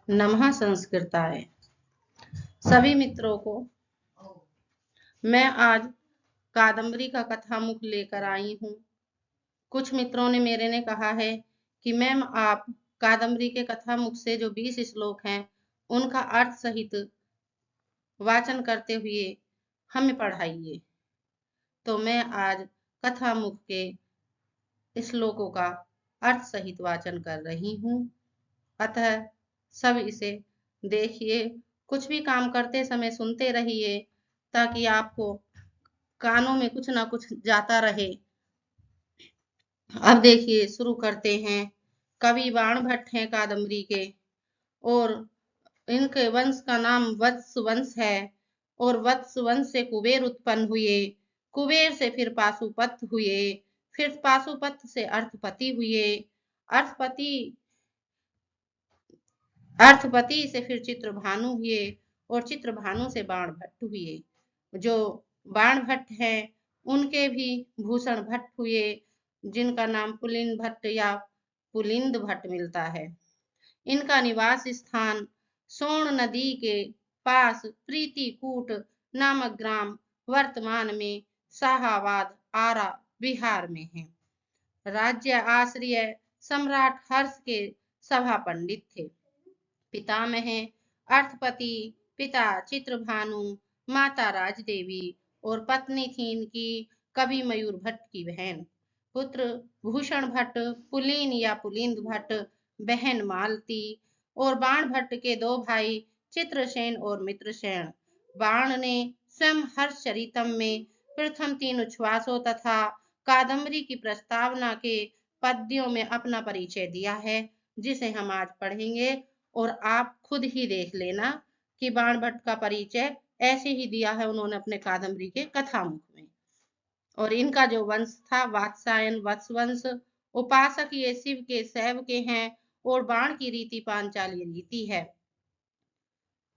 नमः संस्कृताय। सभी मित्रों को मैं आज कादम्बरी का कथामुख लेकर आई हूँ। कुछ मित्रों ने मेरे ने कहा है कि मैम आप कादम्बरी के कथामुख से जो 20 श्लोक हैं उनका अर्थ सहित वाचन करते हुए हमें पढ़ाइए। तो मैं आज कथामुख के श्लोकों का अर्थ सहित वाचन कर रही हूँ। अतः सब इसे देखिए, कुछ भी काम करते समय सुनते रहिए ताकि आपको कानों में कुछ ना कुछ जाता रहे। अब देखिए, शुरू करते हैं। कवि बाण भट्ट हैं कादम्बरी के, और इनके वंश का नाम वत्स वंश है, और वत्स वंश से कुबेर उत्पन्न हुए, कुबेर से फिर पाशुपत हुए, फिर पाशुपत से अर्थपति हुए, अर्थपति से फिर चित्रभानु हुए, और चित्रभानु से बाण भट्ट हुए। जो बाण भट्ट हैं उनके भी भूषण भट्ट हुए, जिनका नाम पुलिन भट्ट या पुलिंद भट्ट मिलता है। इनका निवास स्थान सोन नदी के पास प्रीतिकूट नामक ग्राम वर्तमान में शाहाबाद आरा बिहार में है। राज्य आश्रय सम्राट हर्ष के सभा पंडित थे। पितामह अर्थपति, पिता चित्रभानु, माता राजदेवी, और पत्नी थी इनकी कवि मयूर भट्ट की बहन। पुत्र भूषण भट्ट, पुलीन या पुलिंद भट्ट, बहन मालती, और बाण भट्ट के 2 भाई चित्रसेन और मित्रसेन। बाण ने स्वयं हर्षचरितम में प्रथम 3 उच्छ्वासों तथा कादम्बरी की प्रस्तावना के पद्यों में अपना परिचय दिया है, जिसे हम आज पढ़ेंगे। और आप खुद ही देख लेना कि बाण भट्ट का परिचय ऐसे ही दिया है उन्होंने अपने कादम्बरी के कथामुख में। और इनका जो वंश था वात्सायन वत्सवंश, उपासक ये शिव के शैव के हैं, और बाण की रीति पांचाली रीति है।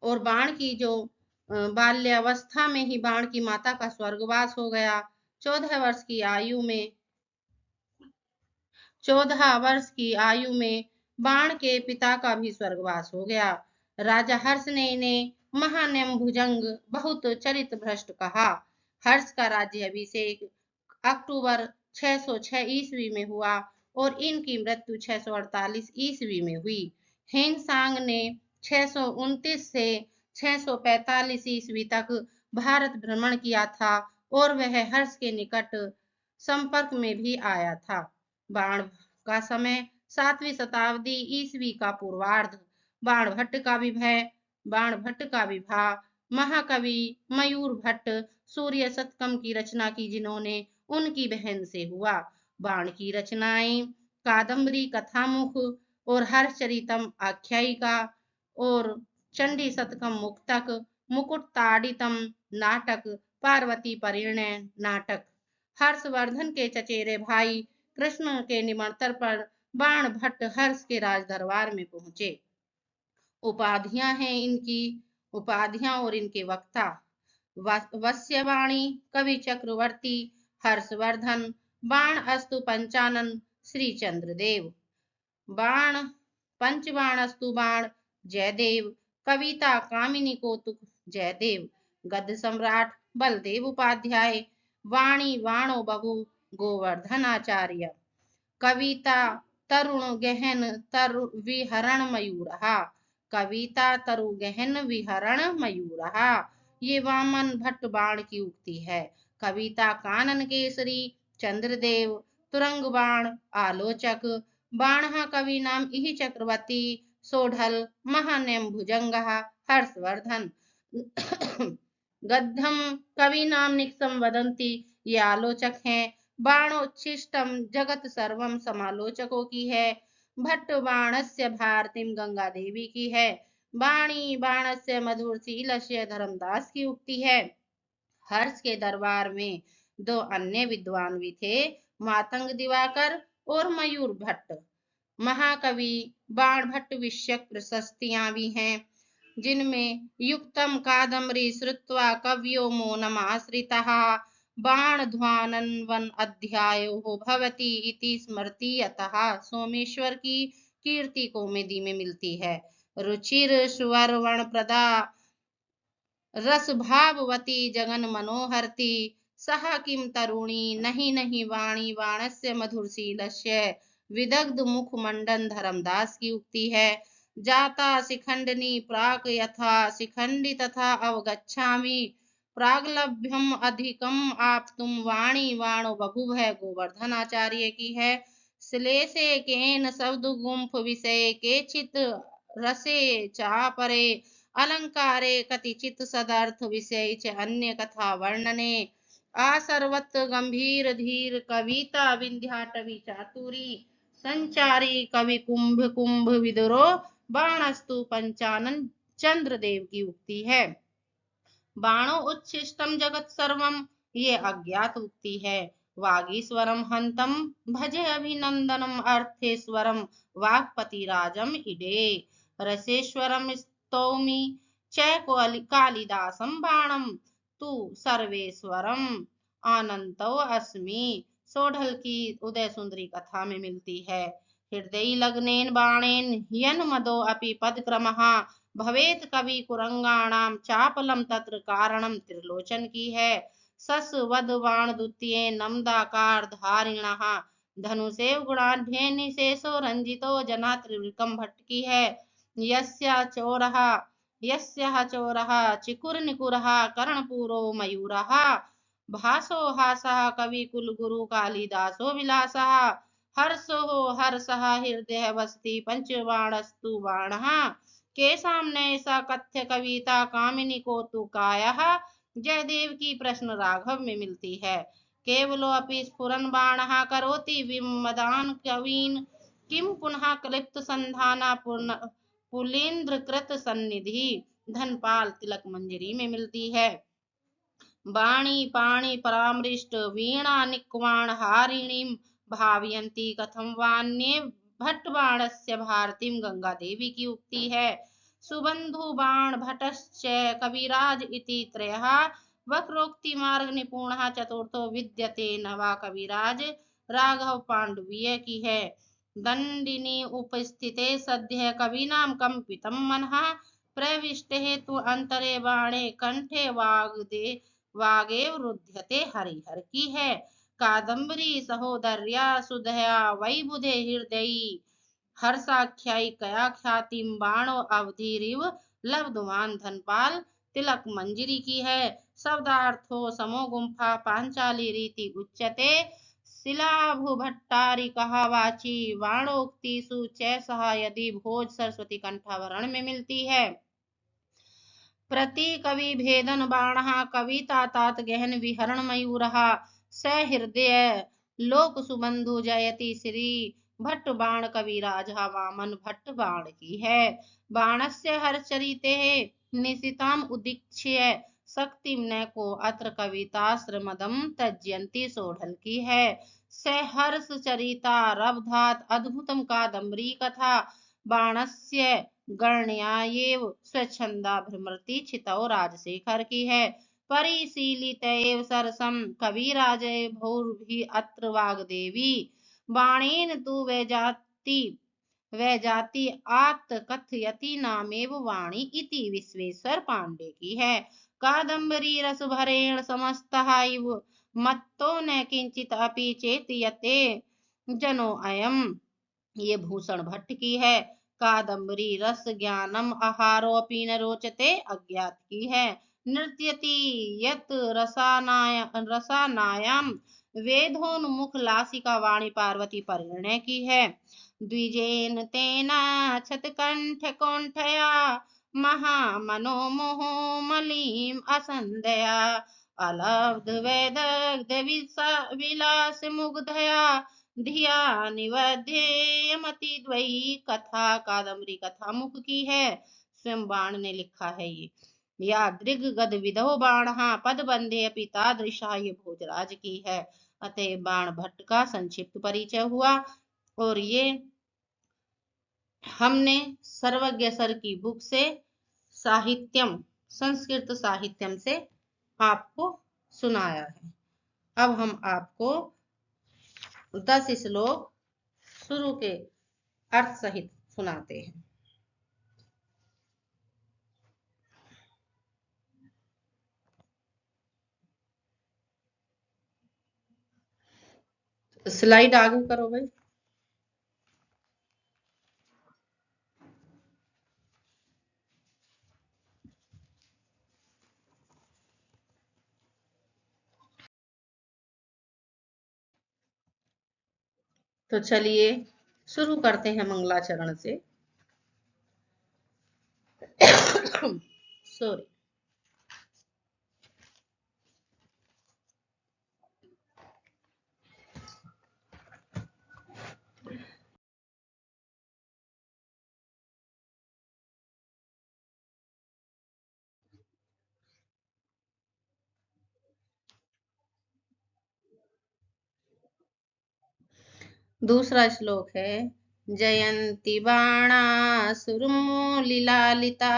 और बाण की जो बाल्यावस्था में ही बाण की माता का स्वर्गवास हो गया। 14 वर्ष की आयु में बाण के पिता का भी स्वर्गवास हो गया। राजा हर्ष ने इन्हें महान्यम भुजंग बहुत चरित भ्रष्ट कहा। हर्ष का राज्य अभिषेक अक्टूबर 606 ईस्वी में हुआ, और इनकी मृत्यु 648 ईस्वी में हुई। हेनसांग ने 629 से 645 ईस्वी तक भारत भ्रमण किया था, और वह हर्ष के निकट संपर्क में भी आया था। बाण का समय 7वीं शताब्दी ईस्वी का पूर्वार्ध। बाण भट्ट का विवाह महाकवि मयूर भट्ट सूर्य शतकम की रचना की जिन्होंने उनकी बहन से हुआ। बाण की रचनाएं कादम्बरी कथामुख और हर्षचरितम आख्यायिका और चंडी शतकम मुक्तक, मुकुटताड़ितम नाटक, पार्वती परिणय नाटक। हर्षवर्धन के चचेरे भाई कृष्ण के निमंत्रण पर बाण भट्ट हर्ष के राज दरबार में पहुंचे। उपाधियां और इनके वक्ता वस्यवाणी कवि चक्रवर्ती हर्षवर्धन, बाण अस्तु पंचानन श्री चंद्रदेव, बाण पंचबाण अस्तु बाण जयदेव, कविता कामिनी कौतुक जयदेव, गद्य सम्राट बलदेव उपाध्याय, वाणी वाणो बहू गोवर्धनाचार्य, कविता तरुण गहन तरु विहरण मयूरहा, कविता तरु गहन विहरण मयूरहा। ये वामन भट्ट बाण की उक्ति है। कविता कानन केसरी चंद्रदेव, तुरंग बाण आलोचक, बाण कवि नाम इहि चक्रवर्ती, सोढल महान्यम भुजंग हर्षवर्धन। गद्धम कवि नाम निक्सम वदंती, ये आलोचक हैं। बाणोच्छिष्टम जगत सर्वम समालोचकों की है। भट्ट बाणस्य भारतीम गंगा देवी की है। बाणी बाणस्य मधुरशीलस्य धर्मदास की उक्ति है। हर्ष के दरबार में 2 अन्य विद्वान भी थे, मातंग दिवाकर और मयूर भट्ट। महाकवि बाण भट्ट विषयक प्रशस्तियां भी हैं, जिनमें युक्तम कादम्बरी श्रुत्वा कव्यो मौनमाश्रितः, बाण ध्वानन्वन अध्यायो भवति इति स्मृति, अतः सोमेश्वर की कीर्ति कौमुदी में मिलती है। रुचिर सुवर्वण प्रदा रस भाववती जगन मनोहरती सह किम तरुणी नहीं नहीं वाणी वाणस्य मधुरशीलस्य विदग्ध मुख मंडन धर्मदास की उक्ति है। जाता शिखंडिनी प्राक यथा शिखंडी तथा अवगच्छामि प्रागलभ्यम अधिकम आप तुम वाणी वाणो बभुव है गोवर्धन आचार्य की है। श्लेषे केन शब्द गुंफ विषय केचित रसे चापरे अलंकारे कतिचित सदर्थ विषय च अन्य कथा वर्णने आसर्वत गंभीर धीर कविता विंध्याटवी चातुरी संचारी कवि कुंभ कुंभ विदुरो बाणस्तु पंचानन चंद्रदेव की उक्ति है। बाणो उच्छिष्टम जगत सर्वम ये अज्ञात उक्ति है। वागीश्वरम हंतम भजे अभिनंदनम अर्थेश्वरम वाक्पति राजम इडे रसेश्वरम स्तौमि च कालिदासम बाणम तू सर्वेश्वरम आनंतो अस्मि सोढल की उदय सुंदरी कथा में मिलती है। हृदय लग्नेन बाणेन यन मदो अपि पदक्रमः भवेत कवि कुरंगाणाम चापलम तत्र कारणम त्रिलोचन की है। सस वद बाण द्वितीय नमदाकार धारिणः धनुषेव गुणाढ्य निशेषो रंजितो जना त्रिविक्रम भट्ट की है। यस्या चोरः चिकुर निकुरः कर्णपूरो मयूरः भासो हासः कवि कुल गुरु कालिदासो विलासः हर्षो हर्षः हृदय वसति पंचबाणस्तु बाणः केशाम नैसा कथ्य कविता कामिनी कौतुकायः जयदेव की प्रश्न राघव में मिलती है। केवलो अपि स्फुरन बाणः करोति विमदान कवीन किम पुनः क्लिप्त संधाना पुलेन्द्र कृत सन्निधि धनपाल तिलक मंजरी में मिलती है। बाणी पाणी परामृष्ट वीणा निक्वाण हारिणीम भावयन्ति कथम वान्ये भट्टबाणस्य भारतीम गंगा देवी की उक्ति है। सुबंधु बाण भटश्च कविराज इति त्रयः वक्रोक्ति मार्ग निपुणः चतुर्थो विद्यते नवा कविराज राघव पांडवीय की है। दंडिनी उपस्थिते सद्य कवीनाम कंपितम मनः प्रविष्टे तु अंतरे बाणे कंठे वागेव रुध्यते हरिहर की है। कादम्बरी सहोदर्या सुधया वैबुधे हृदयी हर्षाख्यायी कया ख्यातिम बाणो अवधिरिव लब्धवान धनपाल तिलक मंजरी की है। शब्दार्थो समो गुंफा पांचाली रीति उच्यते शिलाभु भट्टारी कहा वाची वाणोक्तिषु च सह यदि भोज सरस्वती कंठाभरण में मिलती है। प्रति कवि भेदन बाणः कविता तात गहन विहरण मयूरः स हृदय लोक सुबंधु जयति श्री भट्ट बाण कविराज वामन भट्ट बाण की है। बाणस्य हर्षचरिते निशिताम उदीक्ष्य शक्ति न को अत्र कविताश्रमदम त्यजन्ति सोढल की है। सहर्ष चरिता रवधात अद्भुतम कादम्बरी कथा बाणस्य गण्यायेव स्वच्छंदा भ्रमृति छितौ राजशेखर की है। परिशीलित एव सरसम कविराज भौर्भि अत्र वाग्देवी बाणेन तु वैजाति आत्त कथयति नामेव वाणी इति विश्वेश्वर पांडे की है। कादम्बरी रस भरेण समस्तः इव मत्तो न किंचित अपि चेतयते जनो अयम ये भूषण भट्ट की है। कादम्बरी रस ज्ञानम आहारोपि न रोचते अज्ञात की है। नृत्यति यत रसानायाम वेदोन्मुख लासिका वाणी पार्वती परिणय की है। द्विजेन तेना छतकंठ कौंठया महामनोमोह मलीम असंदया अलब्ध वैदग्ध विलास मुग्धया धिया निवध्यमति द्वयी कथा कादम्बरी कथा मुख की है। स्वयं बाण ने लिखा है ये। या दृग गद विधो बाण पद बंधे अपि तादृशा ये भोजराज की है। अतः बाण भट्ट का संक्षिप्त परिचय हुआ और ये हमने सर्वज्ञ सर की बुक से साहित्यम संस्कृत साहित्यम से आपको सुनाया है। अब हम आपको 10 श्लोक शुरू के अर्थ सहित सुनाते हैं। स्लाइड आगे करो भाई। तो चलिए शुरू करते हैं मंगलाचरण से। सॉरी। दूसरा श्लोक है जयंती बाणासुरमूलिलालिता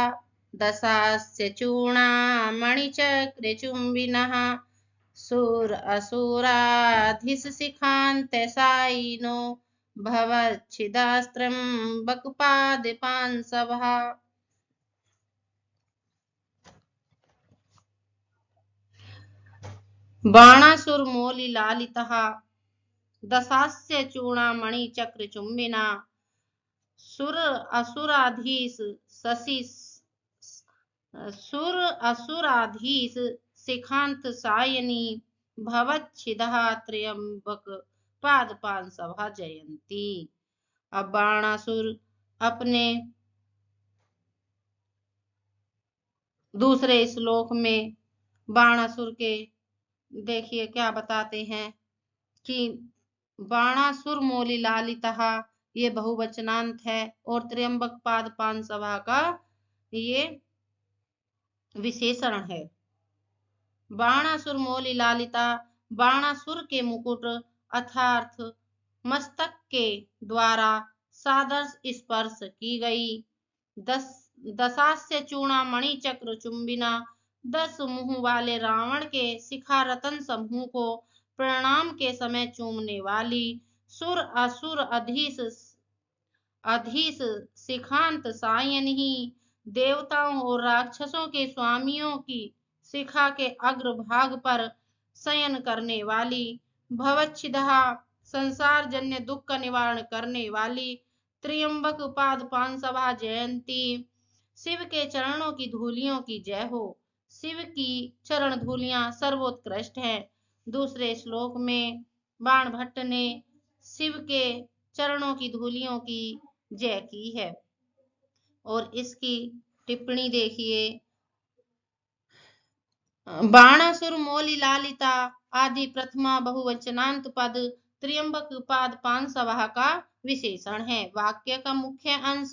दशास्य चूर्णामणिचक्रचुम्बिनः सुर असुराधिशिखान्त्यसायिनो भवच्छिदास्त्रम्बकपादिपांसवः। बाणासुरमौलिलालितः दशास्य चूड़ामणि चक्र चुंबिना सुर असुराधीश शिखांत सायनी भवच्छिदः त्र्यंबक पादपान सभा जयंती। अब बाणासुर अपने दूसरे श्लोक में बाणासुर के देखिए क्या बताते हैं कि बाणासुर मौलि लालितः ये बहुवचनांत है और त्र्यंबक पाद पान सभा का ये विशेषण है। बाणासुर मौलि लालिता बाणासुर के मुकुट अर्थात मस्तक के द्वारा सादर स्पर्श की गई। दशास्य चूड़ामणि चक्र चुंबिना 10 मुंह वाले रावण के शिखा रतन समूह को प्रणाम के समय चूमने वाली सुर असुर अधीश शिखांत सायनी देवताओं और राक्षसों के स्वामियों की शिखा के अग्रभाग पर शयन करने वाली भवच्छिदहा संसार जन्य दुख का निवारण करने वाली त्र्यंबक पाद पांसभा जयंती। शिव के चरणों की धूलियों की जय हो। शिव की चरण धूलियां सर्वोत्कृष्ट हैं। दूसरे श्लोक में बाण भट्ट ने शिव के चरणों की धूलियों की जय की है और इसकी टिप्पणी देखिए। बाणासुर मौलि लालिता आदि प्रथमा बहुवचनांत पद त्र्यंबक पाद पांसवः का विशेषण है। वाक्य का मुख्य अंश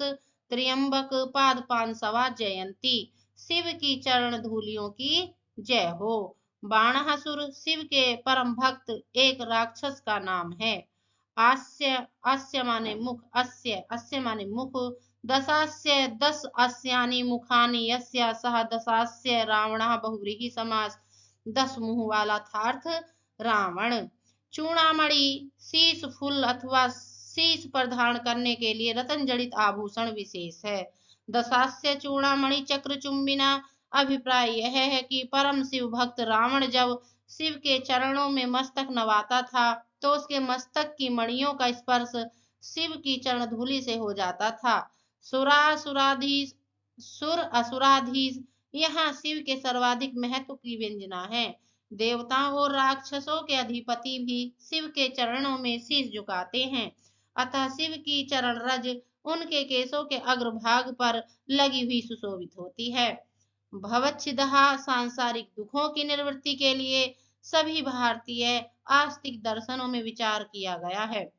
त्र्यंबक पाद पांसवा जयंती शिव की चरण धूलियों की जय हो। बाणासुर शिव के परम भक्त एक राक्षस का नाम है। अस्य माने मुख, अस्य माने मुख, दशास्य 10 अस्यानि मुखानि यस्य सह दशास्य रावणः बहुव्रीहि समास 10 मुंह वाला थार्थ रावण। चूड़ामणि शीश फूल अथवा शीश पर धारण करने के लिए रतन जड़ित आभूषण विशेष है। दशास्य चूड़ामणि चक्र चुंबिना अभिप्राय यह है कि परम शिव भक्त रावण जब शिव के चरणों में मस्तक नवाता था तो उसके मस्तक की मणियों का स्पर्श शिव की चरण धूलि से हो जाता था। सुर असुराधीश यहाँ शिव के सर्वाधिक महत्व की व्यंजना है। देवताओं और राक्षसों के अधिपति भी शिव के चरणों में शीश झुकाते हैं। अतः शिव की चरण रज उनके केशों के अग्रभाग पर लगी हुई सुशोभित होती है। भवच्छिदहा सांसारिक दुखों की निवृत्ति के लिए सभी भारतीय आस्तिक दर्शनों में विचार किया गया है।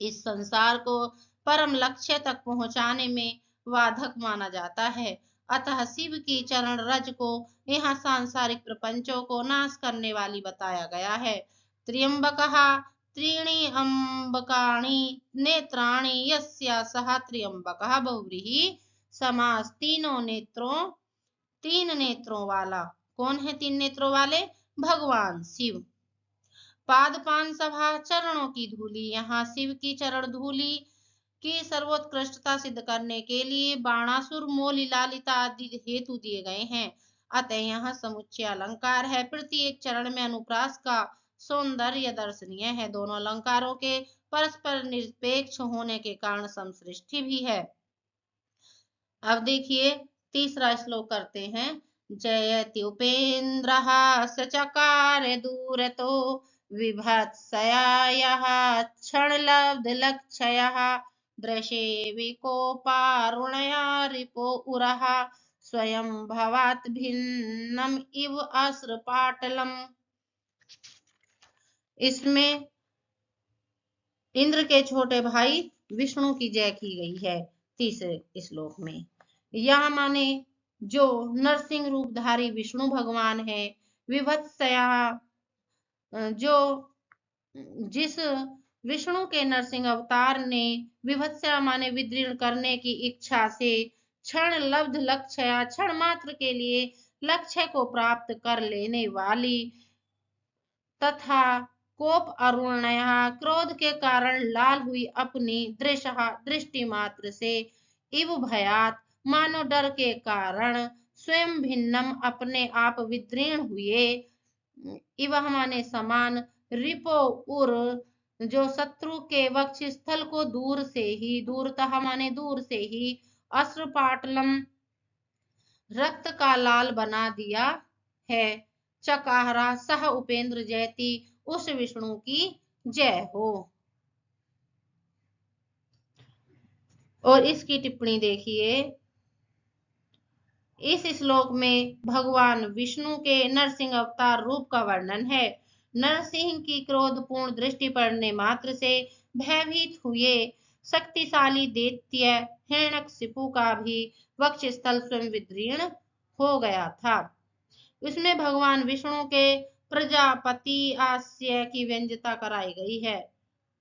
इस संसार को परम लक्ष्य तक पहुंचाने में बाधक माना जाता है। अतः शिव की चरण रज को यहाँ सांसारिक प्रपंचों को नाश करने वाली बताया गया है। त्र्यंबकः त्रीणि अम्बकाणि नेत्राणि यस्यासः त्र्यंबकः बहुव्रीहि समास तीन नेत्रों वाला। कौन है 3 नेत्रों वाले? भगवान शिव। पादपान सभा चरणों की धूलि, यहाँ शिव की चरण धूलि की सर्वोत्कृष्टता सिद्ध करने के लिए बाणासुर मौलि लालिता आदि हेतु दिए गए हैं। अतः यहाँ समुच्चय अलंकार है। प्रत्येक चरण में अनुप्रास का सौंदर्य दर्शनीय है। दोनों अलंकारों के परस्पर निरपेक्ष होने के कारण समसृष्टि भी है। अब देखिए तीसरा श्लोक करते हैं। जयति उपेन्द्रः सचकार दूरतो विभत्सयायः क्षणलब्धलक्षयः दृशे विकोपारुणया रिपो उरः स्वयं भवात् भिन्नम इव अस्रपाटलम। इसमें इंद्र के छोटे भाई विष्णु की जय की गई है तीसरे श्लोक में। यह माने जो नरसिंह रूपधारी विष्णु भगवान है, विभत्सया जो जिस विष्णु के नरसिंह अवतार ने विभत्सया माने विदीर्ण करने की इच्छा से क्षण लब्ध लक्ष्य क्षण मात्र के लिए लक्ष्य को प्राप्त कर लेने वाली तथा कोप अरुणया क्रोध के कारण लाल हुई अपनी दृष्टि मात्र से इव भयात मानो डर के कारण स्वयं भिन्नम अपने आप विदीर्ण हुए। इव माने समान रिपो उर जो शत्रु के वक्ष स्थल को दूर से ही दूरतः माने दूर से ही अश्रुपाटलम रक्त का लाल बना दिया है। चकाहरा सह उपेंद्र जयति उस विष्णु की जय हो। और इसकी टिप्पणी देखिए। इस श्लोक में भगवान विष्णु के नरसिंह अवतार रूप का वर्णन है। नरसिंह की क्रोधपूर्ण दृष्टि पड़ने मात्र से भयभीत हुए शक्तिशाली दैत्य हिरण्यकशिपु का भी वक्षस्थल स्वयं विदीर्ण हो गया था। इसमें भगवान विष्णु के प्रजापति आस्य की व्यंजकता कराई गई है,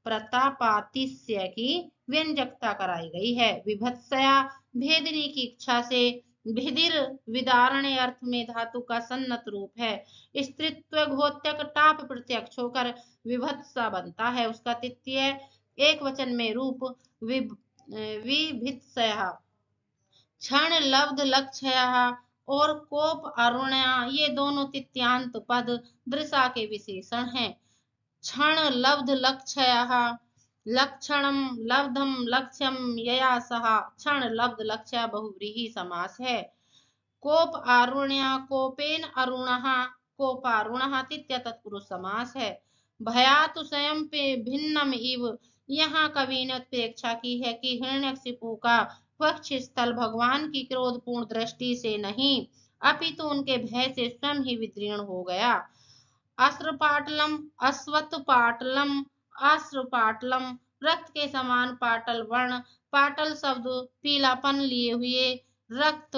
प्रतापातिस्य की व्यंजकता कराई गई है। विभत्सया भेदनी की इच्छा से भिदिर विदारणे अर्थ में धातु का सन्नत रूप है। स्त्रीत्व घोत्यक टाप प्रत्यक्ष होकर विभत्सा बनता है। उसका तृतीय एक वचन में रूप विभित्सया क्षण लब्ध लक्ष्य और कोप अरुणया ये दोनों तिथ्यांत पद दृशा के विशेषण हैं। क्षण लब्ध लक्ष्य लक्षणम लब्धम लक्ष्यम यया सह क्षण लब्ध लक्ष्य बहुव्रीहि समास है। कोप अरुण्या कोपेन अरुणः कोपारुणः तृतीय तत्पुरुष समास है। भयातु स्वयं पे भिन्नम इव यहाँ कवि ने अपेक्षा की है कि हिरण्यकशिपु का वक्ष स्थल भगवान की क्रोधपूर्ण दृष्टि से नहीं अपितु उनके भय से स्वयं ही विदीर्ण हो गया। अस्त्रपाटलम अश्वत्थपाटलम अस्त्रपाटलम रक्त के समान पाटल वर्ण पाटल शब्द पीलापन लिए हुए रक्त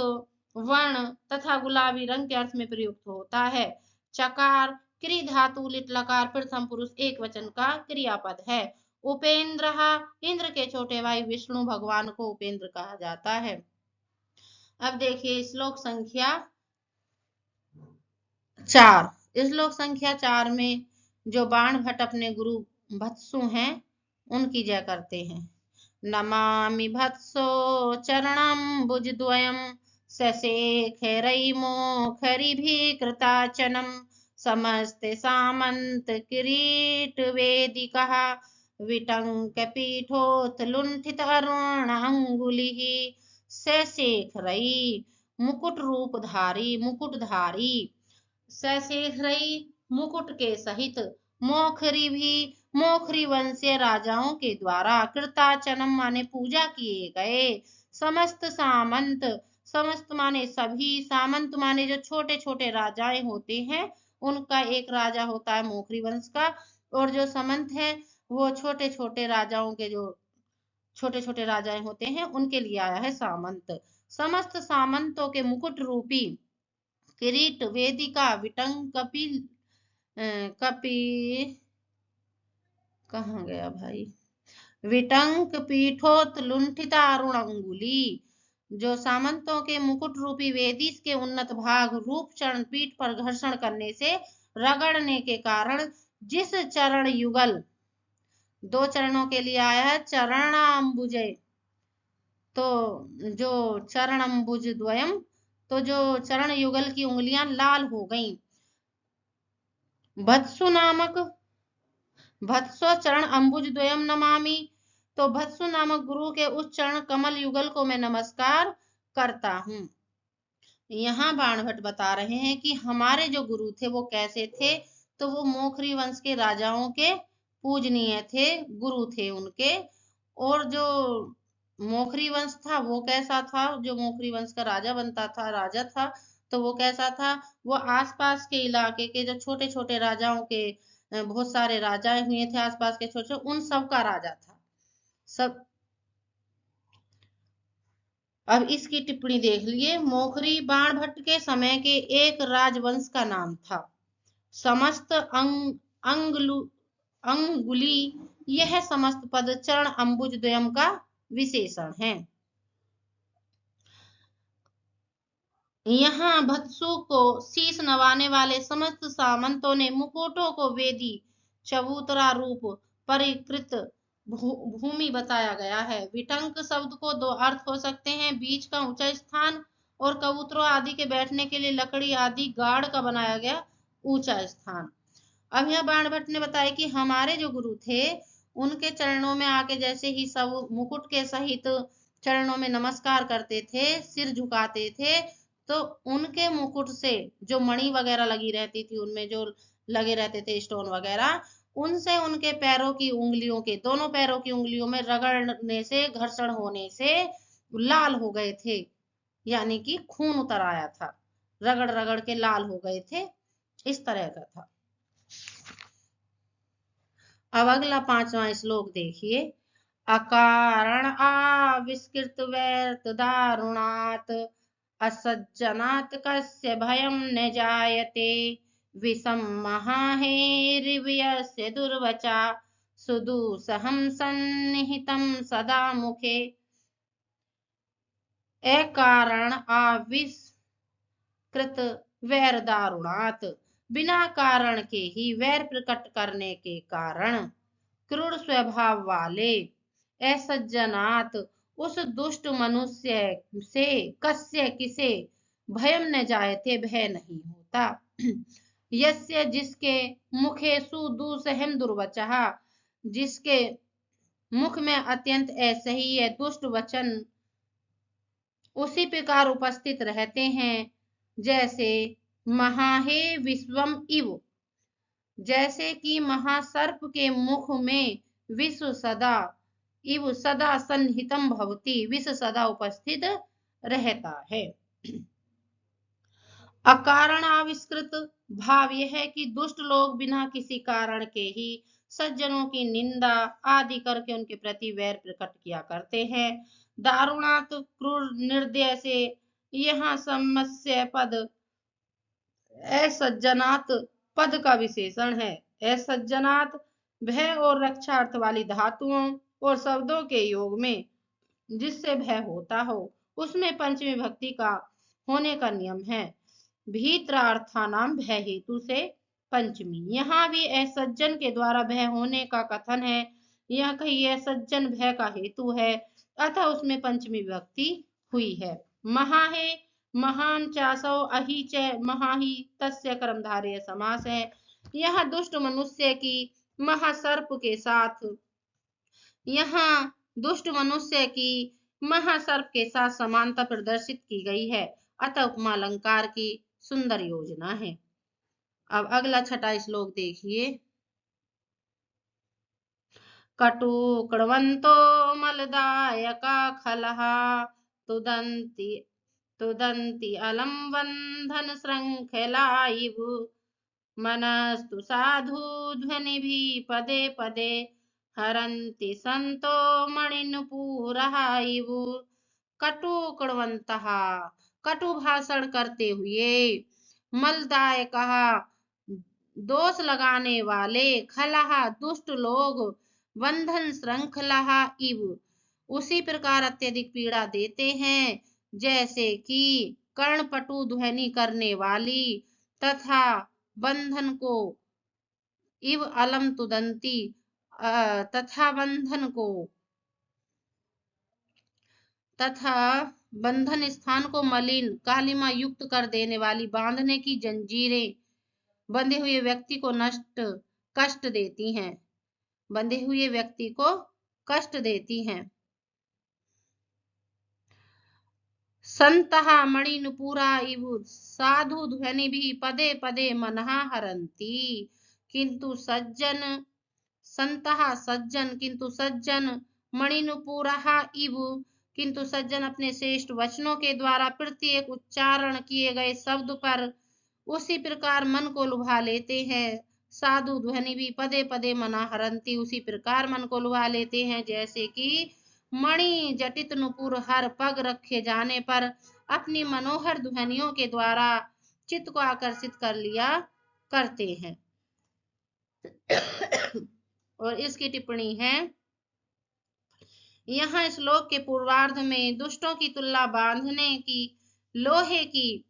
वर्ण तथा गुलाबी रंग के अर्थ में प्रयुक्त होता है। चकार क्री धातु लिट लकार प्रथम पुरुष एक वचन का क्रियापद है। उपेंद्र इंद्र के छोटे भाई विष्णु भगवान को उपेंद्र कहा जाता है। अब देखिए श्लोक संख्या 4। श्लोक संख्या 4 में जो बाण भट्ट अपने गुरु भत्सु हैं उनकी जय करते हैं। नमामि भत्सो चरणम भुजद्वयम सशेखरैर्मोखरिभिकृताचनं समस्ते सामंत किरीट वेदिकः विटंकपीठोत्लुण्ठित अरुणांगुलिः। सशेखरै मुकुट रूपधारी मुकुटधारी सशेखरै मुकुट के सहित मोखरी भी मोखरी वंशीय राजाओं के द्वारा कृताचनम माने पूजा किए गए समस्त सामंत समस्त माने सभी सामंत माने जो छोटे छोटे राजाएं होते हैं उनका एक राजा होता है मोखरी वंश का और जो समंत है वो छोटे छोटे राजाओं के जो छोटे छोटे राजाएं होते हैं उनके लिए आया है सामंत। समस्त सामंतों के मुकुट रूपी किरीट वेदिका विटंग कपी कहाँ गया भाई विटंक पीठोत लुंठिता अरुण अंगुली जो सामंतों के मुकुट रूपी वेदिस के उन्नत भाग रूप चरण पीठ पर घर्षण करने से रगड़ने के कारण जिस चरण युगल 2 चरणों के लिए आया है चरणाम्बुजे तो जो चरणम्बुज द्वयम तो जो चरण युगल की उंगलियां लाल हो गईं भत्सु नामक भत्सो चरण अंबुज द्वयम नमामि, तो भत्सु नामक गुरु के उस चरण कमल युगल को मैं नमस्कार करता हूँ। यहाँ बाणभट्ट बता रहे हैं कि हमारे जो गुरु थे वो कैसे थे, तो वो मोखरी वंश के राजाओं के पूजनीय थे, गुरु थे उनके। और जो मोखरी वंश था वो कैसा था, जो मोखरी वंश का राजा बनता था, राजा था, तो वो कैसा था, वो आसपास के इलाके के जो छोटे छोटे राजाओं के, बहुत सारे राजा हुए थे आसपास के छोटे, उन सब का राजा था सब। अब इसकी टिप्पणी देख लिए। मोखरी बाणभट्ट के समय के एक राजवंश का नाम था। समस्त अंगुली, यह समस्त पद चरण अंबुज द्वयम का विशेषण है। यहाँ भत्सु को शीश नवाने वाले समस्त सामंतों ने मुकुटों को वेदी चबूतरा रूप परिकृत भूमि बताया गया है। विटंक शब्द को दो अर्थ हो सकते हैं, बीच का ऊंचा स्थान और कबूतरों आदि के बैठने के लिए लकड़ी आदि गाड़ का बनाया गया ऊंचा स्थान। अब यहाँ बाणभट्ट ने बताया कि हमारे जो गुरु थे उनके चरणों में आके जैसे ही सब मुकुट के सहित चरणों में नमस्कार करते थे, सिर झुकाते थे, तो उनके मुकुट से जो मणि वगैरह लगी रहती थी, उनमें जो लगे रहते थे स्टोन वगैरह, उनसे उनके पैरों की उंगलियों के, दोनों पैरों की उंगलियों में रगड़ने से, घर्षण होने से लाल हो गए थे, यानी कि खून उतर आया था, रगड़ रगड़ के लाल हो गए थे, इस तरह का था। अब अगला 5वां श्लोक देखिए। अकारण आविष्कृत व्यर्थ दारुणात् असज्जनात् कस्य भयं न जायते विषम महाहेरिव्यस्य दुर्वचा सुदुसहं सन्निहितं सदा मुखे। अकारण आविष्कृत वैर दारुणात्, बिना कारण के ही वैर प्रकट करने के कारण, क्रूर स्वभाव वाले, असज्जनात्, उस दुष्ट मनुष्य से, कस्य किसे, भयम न जायते, भय नहीं होता, यस्य जिसके, मुखे सुदुसहम दुर्वचः, जिसके मुख में अत्यंत असह्य दुष्ट वचन उसी प्रकार उपस्थित रहते हैं, जैसे महाहे विश्वम इव, जैसे कि महासर्प के मुख में विश्व सदा, इव सदा सन्निहितम भवति, विश्व सदा उपस्थित रहता है। अकारण आविष्कृत, भाव यह है कि दुष्ट लोग बिना किसी कारण के ही सज्जनों की निंदा आदि करके उनके प्रति वैर प्रकट किया करते हैं। दारुणात, क्रूर निर्दय से, यहाँ समस्य पद असज्जनात पद का विशेषण है। असज्जनात भय और रक्षार्थ वाली धातुओं और शब्दों के योग में जिससे भय होता हो, उसमें पंचमी भक्ति का होने का नियम है। भीत्रार्थानाम भय हेतु से पंचमी, यहाँ भी असज्जन के द्वारा भय होने का कथन है। यह कहीं असज्जन भय का हेतु है, अतः उसमें पंचमी विभक्ति हुई है। महाहे, महान चासो अहि च महाहि, तस्य कर्मधारय समास है। यह दुष्ट मनुष्य की महासर्प के साथ, यहाँ दुष्ट मनुष्य की महासर्प के साथ समानता प्रदर्शित की गई है, अतः उपमा अलंकार की सुंदर योजना है। अब अगला 6वां श्लोक देखिए। कटु क्रवंतो मलदायका खलः तुदंती तुदंती अलम बंधन श्रृंखला इव मनस्तु साधु ध्वनि भी पदे पदे हरन्ति संतो मणिनपुरः इव। कटु क्रवंतः, कटु भाषण करते हुए, मलदायकः, दोष लगाने वाले, खलः, दुष्ट लोग, बंधन श्रृंखला इव, उसी प्रकार अत्यधिक पीड़ा देते हैं, जैसे कि कर्णपटु ध्वनि करने वाली तथा बंधन को, इव अलम तुदंती, तथा बंधन को, तथा बंधन स्थान को मलिन कालिमा युक्त कर देने वाली बांधने की जंजीरें बंधे हुए व्यक्ति को कष्ट देती हैं, बंधे हुए व्यक्ति को कष्ट देती हैं। संतः मणिनुपुरा इव साधु ध्वनि भी पदे पदे मनहा हरंती। किंतु सज्जन संतः सज्जन, किंतु सज्जन मणिनुपुरा इव, किंतु सज्जन अपने श्रेष्ठ वचनों के द्वारा प्रत्येक उच्चारण किए गए शब्द पर उसी प्रकार मन को लुभा लेते हैं। साधु ध्वनि भी पदे पदे मना हरंती, उसी प्रकार मन को लुभा लेते हैं जैसे कि मणि जटित नुपुर हर पग रखे जाने पर अपनी मनोहर ध्वनियों के द्वारा चित्त को आकर्षित कर लिया करते हैं। और इसकी टिप्पणी है, यहाँ श्लोक के पूर्वार्ध में दुष्टों की तुलना बांधने की लोहे की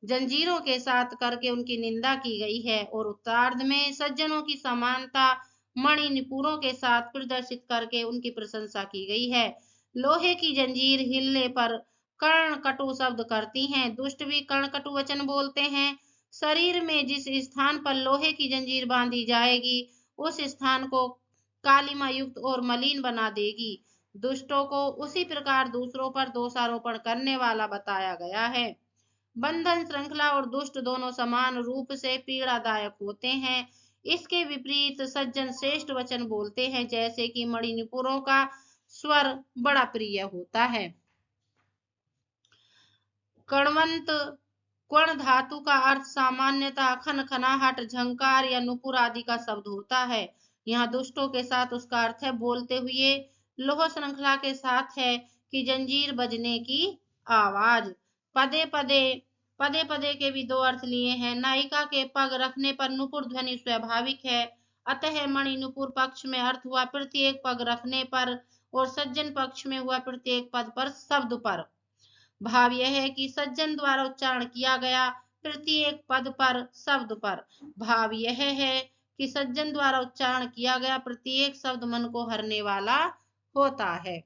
जंजीरों के साथ करके उनकी निंदा की गई है, और उत्तरार्ध में सज्जनों की समानता मणि निपुरों के साथ प्रदर्शित करके उनकी प्रशंसा की गई है। लोहे की जंजीर हिलने पर कर्ण कटु शब्द करती हैं, दुष्ट भी कर्ण कटु वचन बोलते हैं। शरीर में जिस स्थान पर लोहे की जंजीर बांधी जाएगी उस स्थान को कालिमा युक्त और मलिन बना देगी। दुष्टों को उसी प्रकार दूसरों पर दोषारोपण करने वाला बताया गया है। बंधन, श्रृंखला और दुष्ट दोनों समान रूप से पीड़ादायक होते हैं। इसके विपरीत सज्जन श्रेष्ठ वचन बोलते हैं, जैसे कि मणिपुरों का स्वर बड़ा प्रिय होता है। कणवंत क्वण धातु का अर्थ सामान्यतः खन खनाहट, झंकार या नुपुर आदि का शब्द होता है। यहाँ दुष्टों के साथ उसका अर्थ है बोलते हुए, लोह श्रृंखला के साथ है कि जंजीर बजने की आवाज। पदे पदे पदे पदे के भी दो अर्थ लिए हैं। नायिका के पग रखने पर नुपुर ध्वनि स्वाभाविक है, अतः मणि नुपुर पक्ष में अर्थ हुआ प्रत्येक पग रखने पर, और सज्जन पक्ष में हुआ प्रत्येक पद पर शब्द पर। भाव यह है कि सज्जन द्वारा उच्चारण किया गया प्रत्येक पद पर शब्द पर। भाव यह है कि सज्जन द्वारा उच्चारण किया गया प्रत्येक शब्द मन को हरने वाला होता है।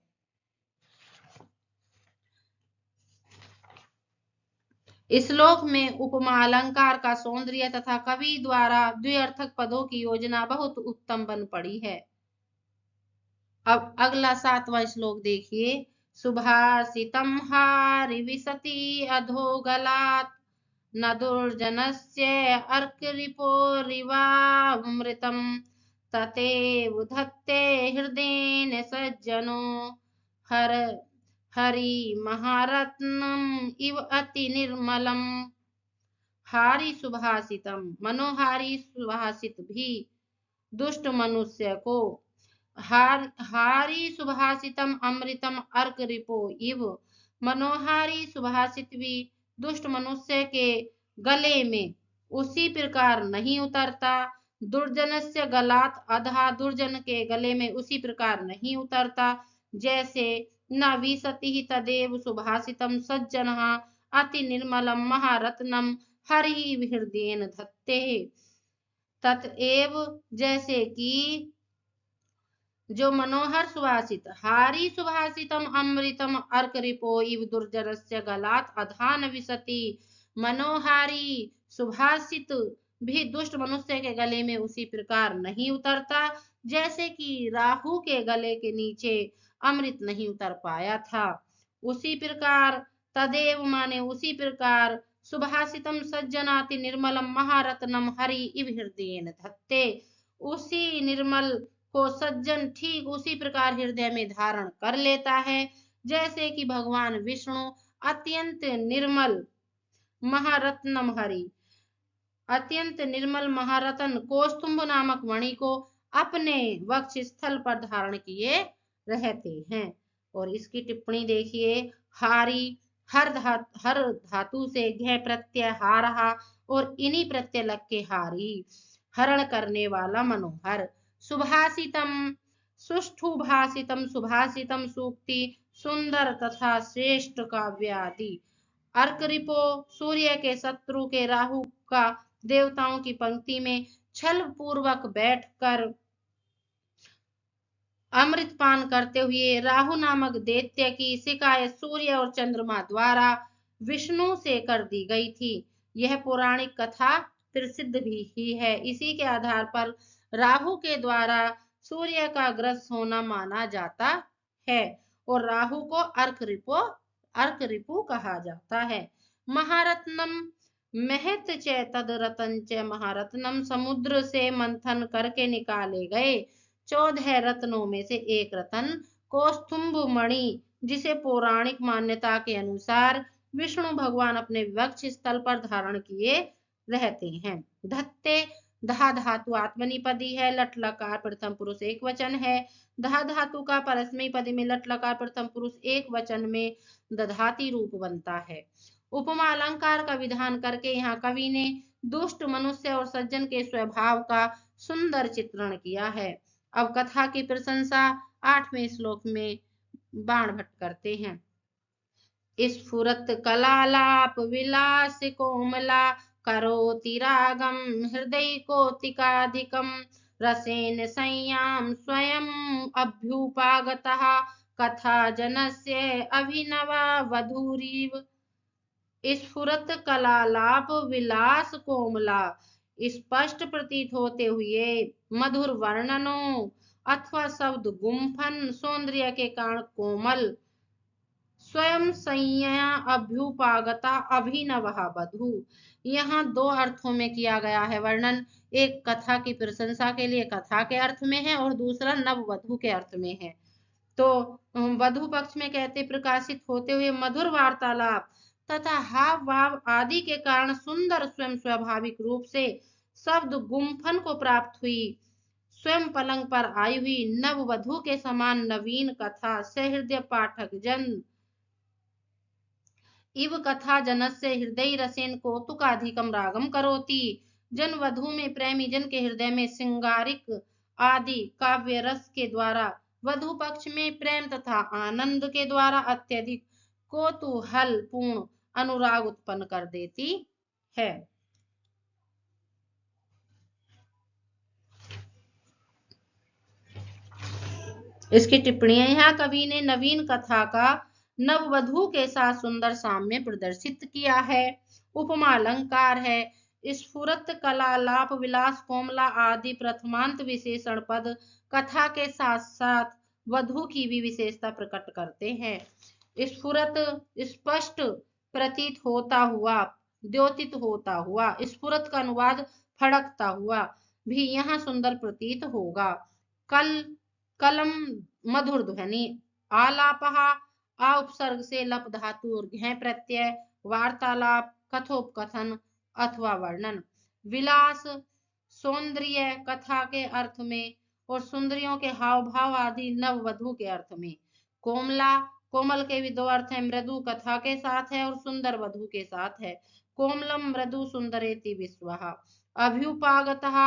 इस श्लोक में उपमा अलंकार का सौंदर्य तथा कवि द्वारा द्व्यर्थक पदों की योजना बहुत उत्तम बन पड़ी है। अब अगला 7वां श्लोक देखिए। सुभाषितं हारिविशति अधोगलात् न दुर्जनस्य अर्करिपोरिवामृतं ततेव धत्ते हृदयेन सज्जनो हर हरि महारत्नम इव अति निर्मलम। हारी सुभाषितम, मनोहारी सुभाषित भी दुष्ट मनुष्य को, हारी सुभाषितम अमृतम अर्क रिपो इव, मनोहारी सुभाषित भी दुष्ट मनुष्य के गले में उसी प्रकार नहीं उतरता। दुर्जनस्य गलात अधा, दुर्जन के गले में उसी प्रकार नहीं उतरता। जैसे न विशति तदेव सुभाषितम सज्जनः अति निर्मलम महारत्नम हरि हृदयेन धत्ते। ततएव जैसे कि जो मनोहर सुभाषित, हारी सुभाषितम अमृतम अर्क रिपो इव दुर्जनस्य गलात अधा न विशति, मनोहारी सुभाषित भी दुष्ट मनुष्य के गले में उसी प्रकार नहीं उतरता जैसे कि राहु के गले के नीचे अमृत नहीं उतर पाया था। उसी प्रकार तदेव माने उसी प्रकार सुभाषितम सज्जनाति निर्मलम महारत्नम हरि इव हृदयेन धत्ते, उसी निर्मल को सज्जन ठीक उसी प्रकार हृदय में धारण कर लेता है जैसे कि भगवान विष्णु अत्यंत निर्मल महारत्नम हरि, अत्यंत निर्मल महारत्न कौस्तुभ नामक मणि को अपने वक्ष स्थल पर धारण किए रहते हैं। और इसकी टिप्पणी देखिए। हारी हर धातु से घ प्रत्यय हा रहा और इन्हीं प्रत्यय लग के हारी, हरण करने वाला मनोहर। सुभाषितम सुष्ठु भाषितम, सुभाषितम सूक्ति सुंदर तथा श्रेष्ठ काव्य आदि। अर्करिपो सूर्य के शत्रु के राहु का देवताओं की पंक्ति में छल पूर्वक बैठकर अमृत पान करते हुए राहु नामक दैत्य की शिकायत सूर्य और चंद्रमा द्वारा विष्णु से कर दी गई थी। यह पौराणिक कथा प्रसिद्ध भी ही है। इसी के आधार पर राहु के द्वारा सूर्य का ग्रस्त होना माना जाता है और राहु को अर्क रिपु कहा जाता है। महारत्नम महत च तद रतन च महारत्नम समुद्र से मंथन करके निकाले गए 14 रत्नों में से एक रतन कौस्तुभ मणि, जिसे पौराणिक मान्यता के अनुसार विष्णु भगवान अपने वक्ष स्थल पर धारण किए रहते हैं। धत्ते धा धातु आत्मनिपदी है, लट लकार प्रथम पुरुष एक वचन है। धा धातु का परस्मैपदी में लट लकार प्रथम पुरुष एक वचन में दधाती रूप बनता है। उपमा अलंकार का विधान करके यहाँ कवि ने दुष्ट मनुष्य और सज्जन के स्वभाव का सुंदर चित्रण किया है। अब कथा की प्रशंसा 8वें श्लोक में बाण भट्ट करते हैं। स्फुरत कलालाप विलास कोमला करोति रागम हृदय कोटिकाधिकम रसेन संयाम स्वयं अभ्युपागतः कथा जनस्य अभिनवा वधूरीव। स्फुरत कलालाप विलास कोमला, स्पष्ट प्रतीत होते हुए मधुर वर्णनों अथवा शब्द गुम्फन सौंदर्य के कारण कोमल, स्वयं संज्ञा अभ्युपागता अभिनव वधू। यहाँ 2 अर्थों में किया गया है वर्णन। एक कथा की प्रशंसा के लिए कथा के अर्थ में है और दूसरा नव वधू के अर्थ में है। तो वधू पक्ष में कहते प्रकाशित होते हुए मधुर वार्तालाप तथा हाव भाव आदि के कारण सुंदर स्वयं स्वाभाविक रूप से शब्द गुम्फन को प्राप्त हुई, स्वयं पलंग पर आई हुई नव वधू के समान नवीन कथा सहृदय पाठक जन इव कथा जनस्य हृदय रसेन कौतुकाधिकम रागम करोति। जन वधु में प्रेमी जन के हृदय में सिंगारिक आदि काव्य रस के द्वारा वधु पक्ष में प्रेम तथा आनंद के द्वारा अत्यधिक कौतूहल पूर्ण अनुराग उत्पन्न कर देती है। इसकी टिप्पणियां यहाँ कवि ने नवीन कथा का नववधु के साथ सुंदर साम्य प्रदर्शित किया है। उपमा अलंकार है। स्फुरत कलालाप विलास कोमला आदि प्रथमांत विशेषण पद कथा के साथ साथ वधु की भी विशेषता प्रकट करते हैं। स्फुरत स्पष्ट प्रतीत होता हुआ, द्योतित होता हुआ। स्फुरत का अनुवाद फड़कता हुआ भी यहाँ सुंदर प्रतीत होगा। कलम मधुर ध्वनि। आलापहा आ उपसर्ग से लप धातु और घै प्रत्यय। वार्तालाप कथोपकथन अथवा वर्णन। विलास सौंदर्य कथा के अर्थ में और सुंदरियों के हाव भाव आदि नव वधु के अर्थ में। कोमला कोमल के भी 2 अर्थ है, मृदु कथा के साथ है और सुंदर वधु के साथ है। कोमलम मृदु सुंदरेति विश्वः। अभ्युपागतः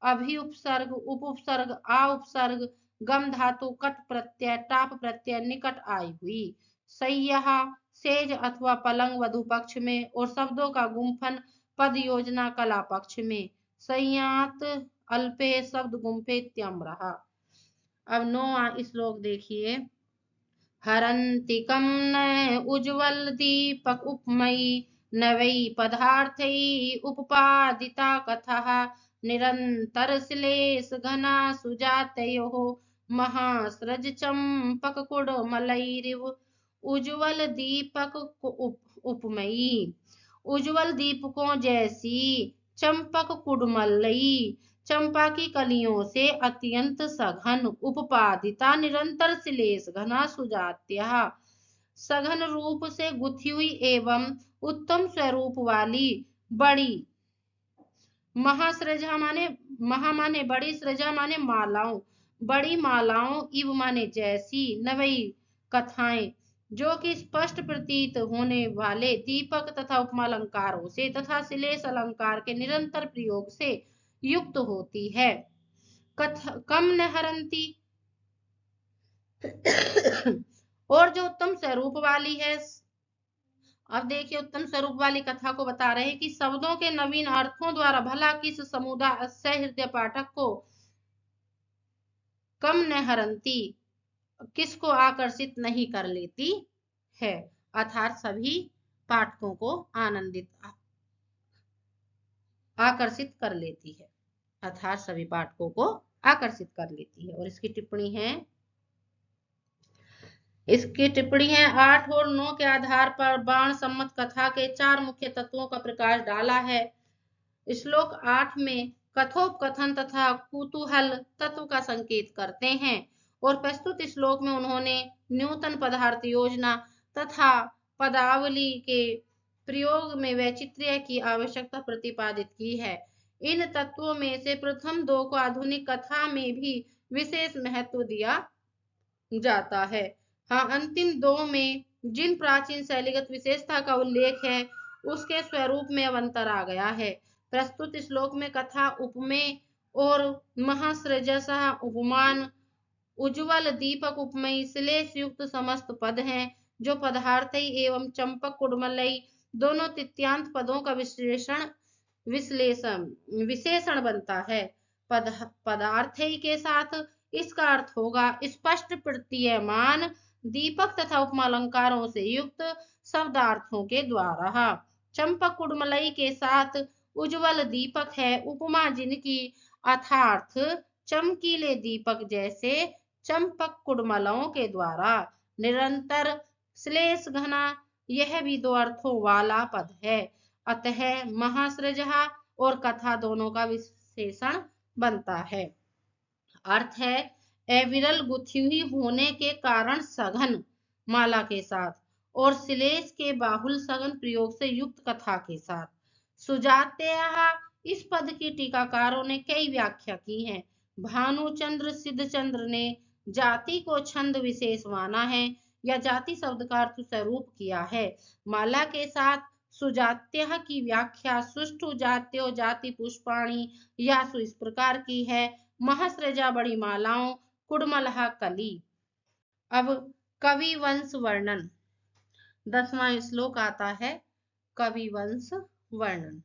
अभि उपसर्ग उप उपसर्ग आ उपसर्ग गम धातु कट प्रत्यय टाप प्रत्यय निकट आई हुई। सय्यह सेज अथवा पलंग वधु पक्ष में और शब्दों का गुम्फन पद योजना कला पक्ष में। संयात अल्पे शब्द गुम्फे त्यम रहा। अब 9वां श्लोक देखिए। हरन्तिकं न उज्ज्वल दीपक उपमयी न वै पदार्थै उपपादिता कथः निरंतर श्लेष घना सुजातयोः महास्रज चंपक कुडमलैरिव। उज्ज्वल दीपक उपमयी, उज्ज्वल दीपकों जैसी चंपक कुडमलई चंपा की कलियों से अत्यंत सघन। उपपादिता निरंतर श्लेष घना सुजात्या सघन रूप से गुथी हुई एवं उत्तम स्वरूप वाली बड़ी। महासृजा माने महा माने बड़ी, सृजा माने मालाओं, बड़ी मालाओं इव माने जैसी, नवई कथाएं जो कि स्पष्ट प्रतीत होने वाले दीपक तथा उपमालंकारों से तथा श्लेष अलंकार के निरंतर प्रयोग से युक्त होती है। कम न हरंती और जो उत्तम स्वरूप वाली है। अब देखिए उत्तम स्वरूप वाली कथा को बता रहे हैं कि शब्दों के नवीन अर्थों द्वारा भला किस समुदाय सहृदय पाठक को कम न हरंती किसको आकर्षित नहीं कर लेती है, अर्थात सभी पाठकों को आनंदित आकर्षित कर लेती है, अर्थात सभी पाठकों को आकर्षित कर लेती है। और इसकी टिप्पणी है 8 और 9 के आधार पर बाण सम्मत कथा के 4 मुख्य तत्वों का प्रकाश डाला है। श्लोक 8 में कथोपकथन तथा कुतूहल तत्व का संकेत करते हैं और प्रस्तुत श्लोक में उन्होंने न्यूतन पदार्थ योजना तथा पदावली के प्रयोग में वैचित्र्य की आवश्यकता प्रतिपादित की है। इन तत्वों में से प्रथम 2 को आधुनिक कथा में भी विशेष महत्व दिया जाता है। हाँ, अंतिम 2 में जिन प्राचीन शैलीगत विशेषता का उल्लेख है उसके स्वरूप में अब अंतर आ गया है। प्रस्तुत श्लोक में कथा उपमेय और महासृजसः उपमान, उज्ज्वल दीपक उपमेय, श्लेष युक्त समस्त पद हैं जो पदार्थी एवं चंपक कुडमलई दोनों तृतीयांत पदों का विशेषण बनता है। पदार्थी के साथ इसका अर्थ होगा स्पष्ट प्रतीयमान दीपक तथा उपमालंकारों से युक्त शब्दार्थों के द्वारा। चंपक कुडमलई के साथ उज्ज्वल दीपक है उपमा जिनकी अर्थार्थ चमकीले दीपक जैसे चंपक कुडमलों के द्वारा। निरंतर श्लेष घना यह भी 2 अर्थों वाला पद है, अतः महासृजहा और कथा दोनों का विशेषण बनता है। अर्थ है अविरल गुथी हुई होने के कारण सघन माला के साथ और श्लेष के बाहुल सघन प्रयोग से युक्त कथा के साथ। सुजात्या इस पद की टीकाकारों ने कई व्याख्या की है। भानुचंद्र सिद्धचंद्र ने जाति को छंद विशेष माना है या जाति शब्द का अर्थ स्वरूप किया है। माला के साथ सुजात्य की व्याख्या सुष्ठु जात्यो जाति पुष्पाणी या इस प्रकार की है, महस्रजा बड़ी मालाओं, कुडमलहा कली। अब कवि वंश वर्णन 10वां श्लोक आता है कवि वंश वर्णन।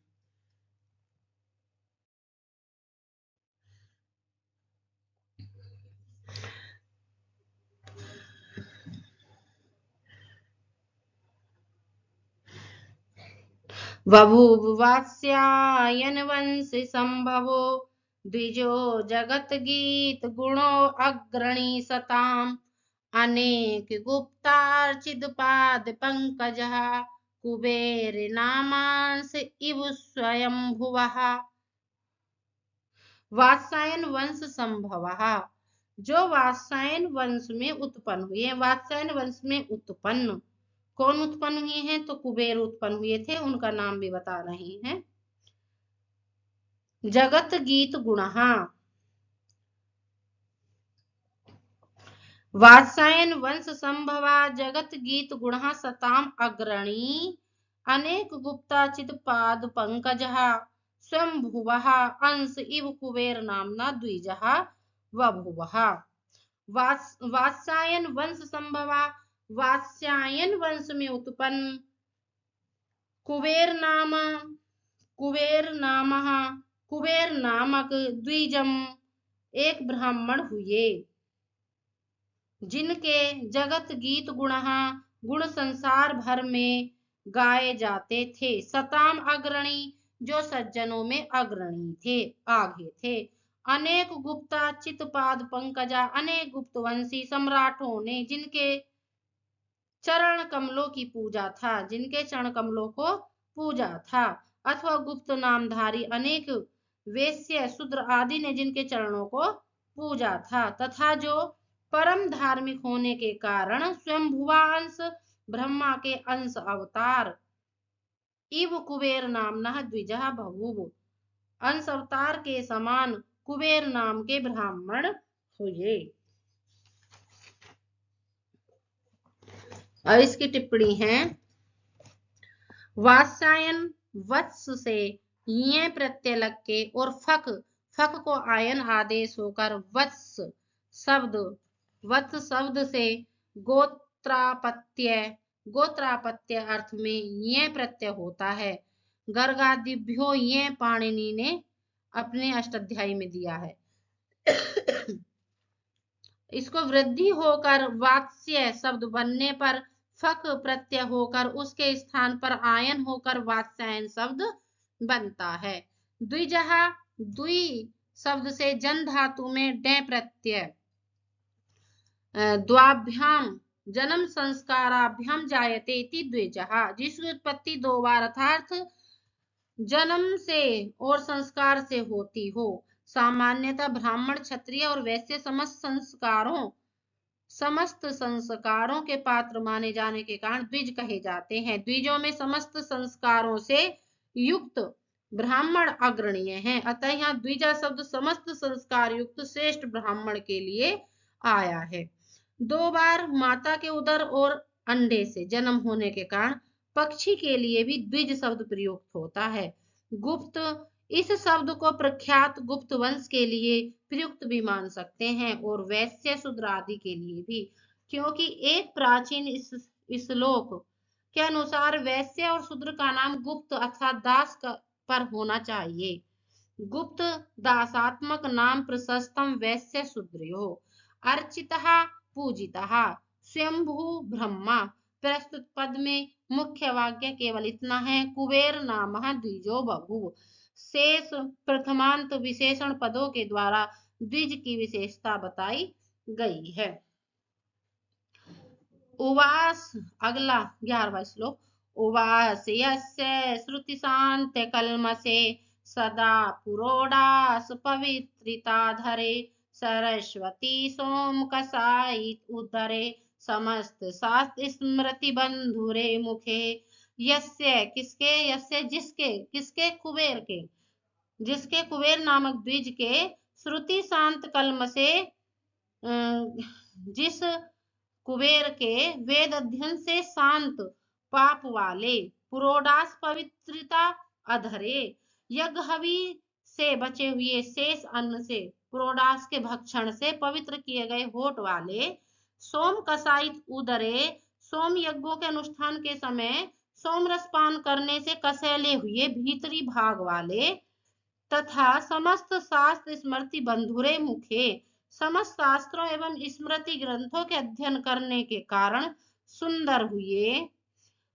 बभूव वात्स्यायन वंश संभवो द्विजो जगत गीत गुणो अग्रणी सताम अनेक गुप्तार्चित पाद पंकजः कुबेर नामांस इव स्वयंभुवः। वात्स्यायन वंश संभवः, जो वात्स्यायन वंश में उत्पन्न हुए। वात्स्यायन वंश में उत्पन्न कौन उत्पन्न हुए हैं? तो कुबेर उत्पन्न हुए थे, उनका नाम भी बता रहे हैं। जगत गीत गुणः, वात्स्यायन वंश संभवा जगत गीत गुणः सताम अग्रणी अनेक गुप्ताचित पाद पंकजः स्वयंभुवः अंश इव कुबेर नामना द्विजः बभूवः। वात्स्यायन वंश संभवा, वात्स्यायन वंश में उत्पन्न कुबेर नामक द्विजम एक ब्राह्मण हुए जिनके जगत गीत गुण संसार भर में गाए जाते थे। सताम अग्रणी, जो सज्जनों में अग्रणी थे, आगे थे। अनेक गुप्ता चितपाद पंकजा, अनेक गुप्तवंशी सम्राटों ने जिनके चरण कमलों की पूजा था, जिनके चरण कमलों को पूजा था, अथवा गुप्त नामधारी अनेक वेश्य शूद्र आदि ने जिनके चरणों को पूजा था, तथा जो परम धार्मिक होने के कारण स्वयंभुवा अंश ब्रह्मा के अंश अवतार इव कुबेर नामना द्विजा बभूव, अंश अवतार के समान कुबेर नाम के ब्राह्मण हुए। और इसकी टिप्पणी है वात्स्यायन वत्स से ये प्रत्यय लग के और फक को आयन आदेश होकर वत्स शब्द से गोत्रापत्य अर्थ में ये प्रत्यय होता है। गर्गादिभ्यो ये पाणिनि ने अपने अष्टाध्यायी में दिया है। इसको वृद्धि होकर वात्स्य शब्द बनने पर फक प्रत्यय होकर उसके स्थान पर आयन होकर वात्स्यायन शब्द बनता है। द्विजहा, द्वि शब्द से जन धातु में डे प्रत्यय, द्वाभ्याम जन्म संस्काराभ्याम जायते इति द्विजहा, जिसकी उत्पत्ति दो बार अर्थात जन्म से और संस्कार से होती हो। सामान्यतः ब्राह्मण, क्षत्रिय और वैश्य समस्त संस्कारों के पात्र माने जाने के कारण द्विज कहे जाते हैं। द्विजों में समस्त संस्कारों से युक्त ब्राह्मण अग्रणीय है, अतः यहाँ द्विजा शब्द समस्त संस्कार युक्त श्रेष्ठ ब्राह्मण के लिए आया है। दो बार माता के उदर और अंडे से जन्म होने के कारण पक्षी के लिए भी द्विज शब्द प्रयुक्त होता है। गुप्त, इस शब्द को प्रख्यात गुप्त वंश के लिए प्रयुक्त भी मान सकते हैं और वैश्य शूद्र आदि के लिए भी, क्योंकि एक प्राचीन श्लोक के अनुसार वैश्य और शूद्र का नाम गुप्त अर्थात दास पर होना चाहिए। गुप्त दासात्मक नाम प्रशस्तम वैश्य शूद्रयो, अर्चितः पूजितः स्वयंभू ब्रह्मा। प्रस्तुत पद में मुख्य वाक्य केवल इतना है, कुबेर नामः द्विजो बभूव। शेष प्रथमांत विशेषण पदों के द्वारा द्विज की विशेषता बताई गई है। उवास, अगला 11वां श्लोक। उवास यस्य श्रुति शांत कल्मसे सदा पुरोडास पवित्रिताधरे सरस्वती सोम कसाई उदरे समस्त शास्त्र स्मृति बंधुरे मुखे। यस्य किसके, यस्य जिसके, किसके, कुबेर के, जिसके कुबेर नामक द्विज के श्रुति शांत कल्म से, जिस कुबेर के वेद अध्ययन से शांत पाप वाले, पुरोडास पवित्रता अधरे, यज्ञ हवि से बचे हुए शेष अन्न से, पुरोडास के भक्षण से पवित्र किए गए होठ वाले, सोम कसायित उदरे, सोम यज्ञों के अनुष्ठान के समय सोम रस पान करने से कसैले हुए भीतरी भाग वाले, तथा समस्त शास्त्र स्मृति बंधुरे मुखे, समस्त शास्त्रों एवं स्मृति ग्रंथों के अध्ययन करने के कारण सुंदर हुए,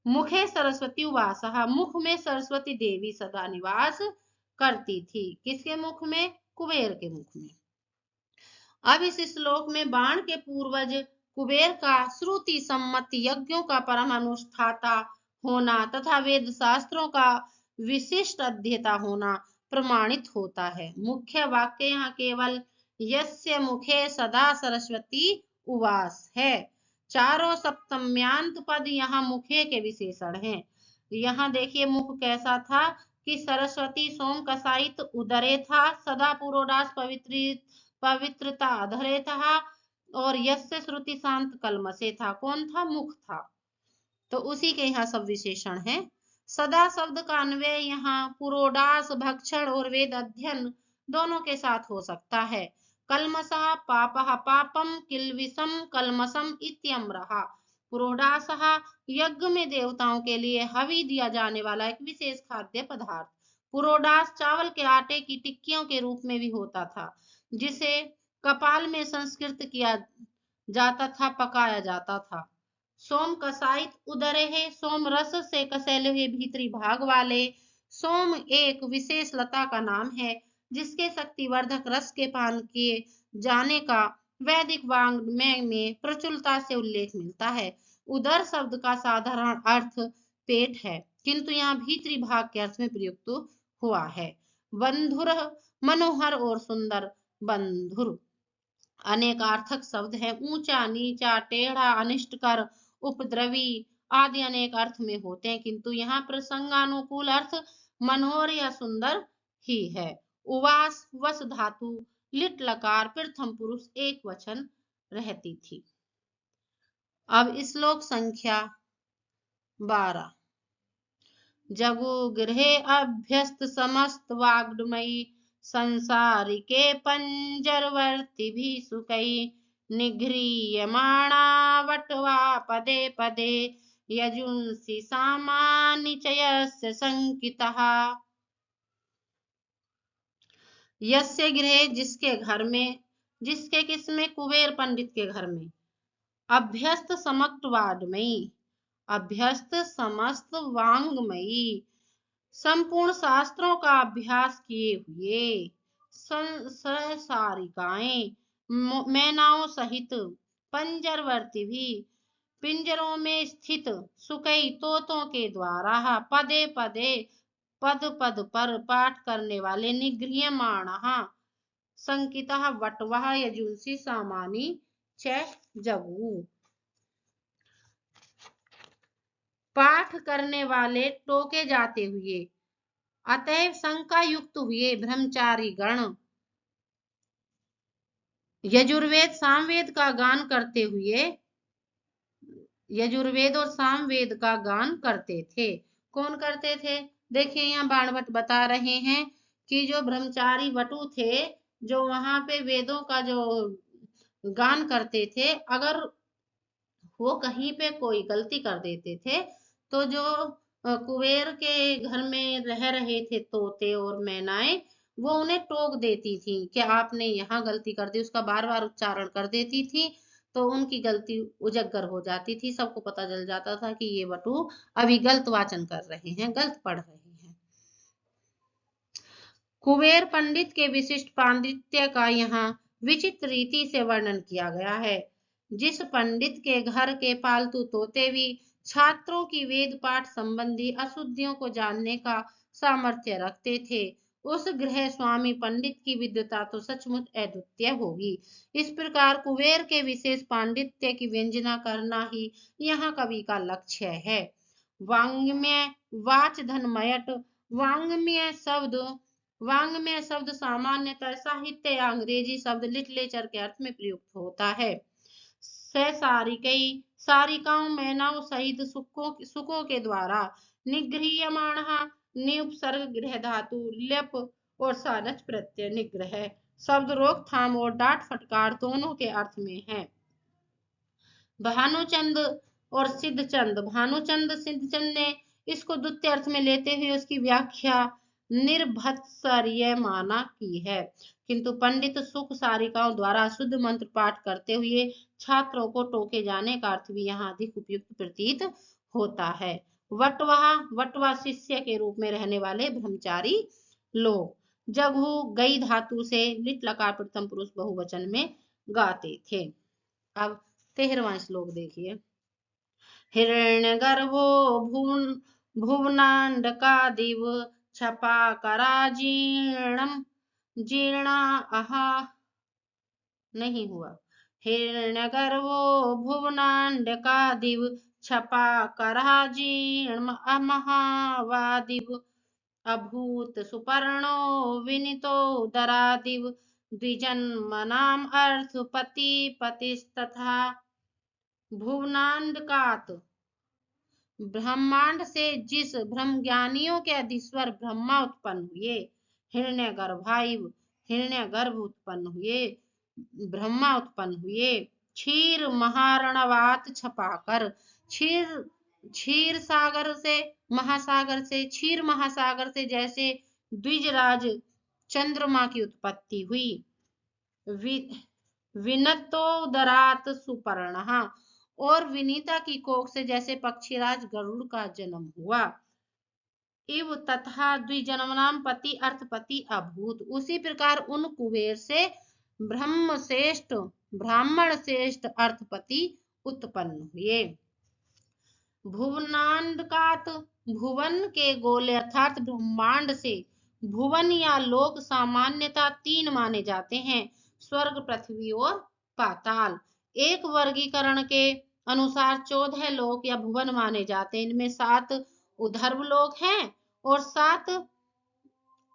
मुखे सरस्वती उवासः, मुख में सरस्वती देवी सदा निवास करती थी। किसके मुख में, कुबेर के मुख में। अब इस श्लोक में बाण के पूर्वज कुबेर का श्रुति सम्मत यज्ञों का परम अनुष्ठाता होना तथा वेद शास्त्रों का विशिष्ट अध्येता होना प्रमाणित होता है। मुख्य वाक्य यहाँ केवल यस्य मुखे सदा सरस्वती उवास है। चारों सप्तम्यांत पद यहाँ मुखे के विशेषण हैं। यहाँ देखिए मुख कैसा था कि सरस्वती सोम कसायित उदरे था, सदा पुरोडास पवित्रता अधरे था, और यस्य श्रुति शांत कल्म से था। कौन था, मुख था। तो उसी के यहाँ सब विशेषण हैं। सदा शब्द का अन्वय यहाँ पुरोडास भक्षण और वेद अध्ययन दोनों के साथ हो सकता है। कल्मसः पापः पापम किल्विषम कल्मसम इत्यम्रः। पुरोडासः यज्ञ में देवताओं के लिए हवि दिया जाने वाला एक विशेष खाद्य पदार्थ। पुरोडास चावल के आटे की टिक्कियों के रूप में भी होता था, जिसे कपाल में संस्कृत किया जाता था, पकाया जाता था। सोम कसायित उदरे है, सोम रस से कसैले हुए भीतरी भाग वाले। सोम एक विशेष लता का नाम है जिसके शक्तिवर्धक रस के पान किए जाने का वैदिक वाङ्मय में प्रचुरता से उल्लेख मिलता है। उदर शब्द का साधारण अर्थ पेट है, किंतु यहाँ भीतरी भाग के अर्थ में प्रयुक्त हुआ है। बंधुर मनोहर और सुंदर, बंधुर अनेकार्थक शब्द है। ऊंचा, नीचा, टेढ़ा, अनिष्टकर, उपद्रवी आदि अनेक अर्थ में होते हैं, किंतु यहाँ प्रसंगानुकूल अर्थ मनोहर या सुंदर ही है। उवास वस धातु लिट लकार प्रथम पुरुष एक वचन रहती थी। अब श्लोक संख्या 12। जगु गृहे अभ्यस्त समस्त वाग्मयी संसारिके पंजरवर्ती भी सुकई निगृह्यमाणा वटवा पदे पदे यजुंसि सामानिचयस्य संकितः। यस्य गृहे जिसके घर में, जिसके किसमें, कुबेर पंडित के घर में। अभ्यस्त समक्त वाग्मयी, अभ्यस्त समस्त वांग्मयी, संपूर्ण शास्त्रों का अभ्यास किए हुए सारिकाएं मैनाओं सहित पंजरवर्ती भी पिंजरों में स्थित सुकई तोतों के द्वारा पदे पदे पद पद पर पाठ करने वाले निगृह्यमाण संकिता वटवः यजुंसी सामानी च जगु। पाठ करने वाले टोके जाते हुए अतएव शंका युक्त हुए ब्रह्मचारी गण यजुर्वेद सामवेद का गान करते हुए यजुर्वेद और सामवेद का गान करते थे। कौन करते थे? देखिए यहाँ बाणभट्ट बता रहे हैं कि जो ब्रह्मचारी वटु थे, जो वहां पे वेदों का जो गान करते थे, अगर वो कहीं पे कोई गलती कर देते थे तो जो कुबेर के घर में रह रहे थे तोते और मैनाएं, वो उन्हें टोक देती थी कि आपने यहाँ गलती कर दी, उसका बार बार उच्चारण कर देती थी, तो उनकी गलती उजागर हो जाती थी। सबको पता चल जाता था कि ये वटु अभी गलत वाचन कर रहे हैं, गलत पढ़ रहे हैं। कुबेर पंडित के विशिष्ट पांडित्य का यहाँ विचित्र रीति से वर्णन किया गया है। जिस पंडित के घर के पालतू तोते भी छात्रों की वेद पाठ संबंधी अशुद्धियों को जानने का सामर्थ्य रखते थे, उस गृह स्वामी पंडित की विद्वता तो सचमुच अद्वितीय होगी। इस प्रकार कुबेर के विशेष पांडित्य की व्यंजना करना ही यहाँ कवि का लक्ष्य है। वांग्मय वाच धनमयट वांग्मय शब्द सामान्यतः साहित्य या अंग्रेजी शब्द लिटरेचर के अर्थ में प्रयुक्त होता है। सारिकाओं मैनाओं सहित सुकों के द्वारा निगृह्यमाण निउपसर्ग गृह धातु लेप और सारच प्रत्यय निग्रह शब्द रोकथाम और डांट फटकार दोनों के अर्थ में है। भानुचंद और सिद्धचंद सिद्धचंद ने इसको द्वितीय अर्थ में लेते हुए उसकी व्याख्या निर्भत्सर्य माना की है, किंतु पंडित सुख सारिकाओं द्वारा शुद्ध मंत्र पाठ करते हुए छात्रों को टोके जाने का अर्थ भी यहाँ अधिक उपयुक्त प्रतीत होता है। वटवा शिष्य के रूप में रहने वाले ब्रह्मचारी लोग जगहु गई धातु से लिट लकार प्रथम पुरुष बहुवचन में गाते थे। अब 13वां श्लोक देखिए। हिरण्यगर्भो भुवनांडकादिव छपाकराजीर्णम जीर्णा अहा नहीं हुआ। हिरण्यगर्भो भुवनांडकादिव छपाकराजीर्णम अमहावादिव अभूत सुपर्णो विनीतो दरादिव द्विजन्मनाम अर्थ पति पतिस्तथा। भुवनांडकात ब्रह्मांड से जिस ब्रह्मज्ञानियों के अधीश्वर ब्रह्मा उत्पन्न हुए, हिरण्यगर्भ उत्पन्न हुए, ब्रह्मा उत्पन्न हुए, क्षीर महारणवात छपाकर क्षीर सागर से क्षीर महासागर से जैसे द्विजराज चंद्रमा की उत्पत्ति हुई। विनतोदरात सुपर्णः और विनीता की कोख से जैसे पक्षीराज गरुड़ का जन्म हुआ। इव तथा द्विजन्मनाम पति अर्थपति अभूत, उसी प्रकार उन कुबेर से ब्राह्मण श्रेष्ठ अर्थपति उत्पन्न हुए। भुवनांडकात भुवन के गोले अर्थात ब्रह्मांड से भुवन या लोक सामान्यतः 3 माने जाते हैं, स्वर्ग पृथ्वी और पाताल। एक वर्गीकरण के अनुसार 14 लोक या भुवन माने जाते हैं। इनमें 7 उधर्व लोक हैं और 7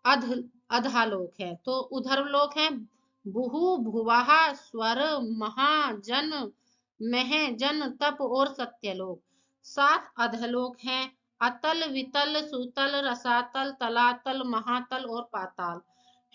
अधालोक है। तो उधर्व लोक हैं भुहु भुवाहा स्वर महा जन मह जन तप और सत्यलोक। 7 अधलोक हैं अतल वितल सुतल रसातल तलातल महातल और पाताल।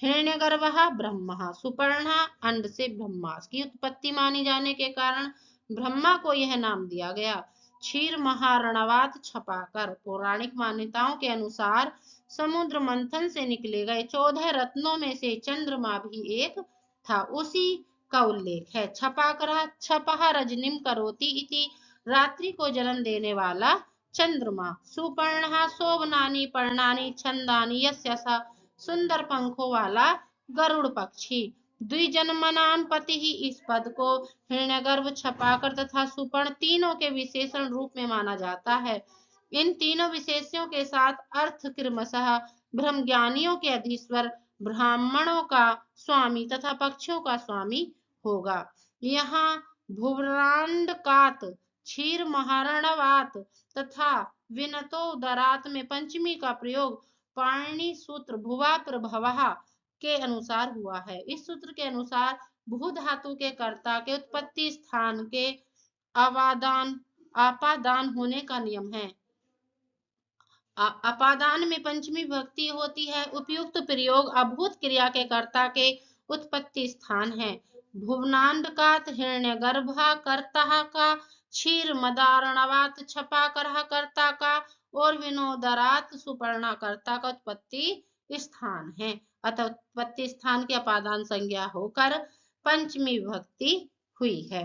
हिरण्यगर्भः ब्रह्मा सुपर्णा अंड से ब्रह्मास की उत्पत्ति मानी जाने के कारण ब्रह्मा को यह नाम दिया गया। क्षीर महारणवात छपाकर पौराणिक मान्यताओं के अनुसार समुद्र मंथन से निकले गए 14 रत्नों में से चंद्रमा भी एक था, उसी का उल्लेख है। छपाकर छपः रजनीम करोति इति रात्रि को जन्म देने वाला चंद्रमा सुपर्णः शोभनानि पर्णानि छंदानि यस्य स सुंदर पंखों वाला गरुड़ पक्षी। द्विजन्मनान पति ही इस पद को हिरण्यगर्भ छपाकर तथा सुपर्ण तीनों के विशेषण रूप में माना जाता है। इन तीनों विशेषों के साथ अर्थ क्रमशः ब्रह्मज्ञानियों के अधीश्वर, ब्राह्मणों का स्वामी तथा पक्षियों का स्वामी होगा। यहाँ भुवरांडकात, क्षीर महारणवात तथा विनतोदरात में पंचमी का प्रयोग पाणिनि सूत्र भुवा प्रभवः के अनुसार हुआ है। इस सूत्र के अनुसार भू धातु के कर्ता के उत्पत्ति स्थान के अपादान होने का नियम है। अपादान में पंचमी विभक्ति होती है। उपयुक्त प्रयोग अभूत क्रिया के कर्ता के उत्पत्ति स्थान है। भुवनांडकात हिरण्यगर्भ कर्ता का, क्षीर मदारणवात छपा करह कर्ता का और विनोदरात सुपर्णा कर्ता का उत्पत्ति स्थान है। अतः उत्पत्ति स्थान की अपादान संज्ञा होकर पंचमी विभक्ति हुई है।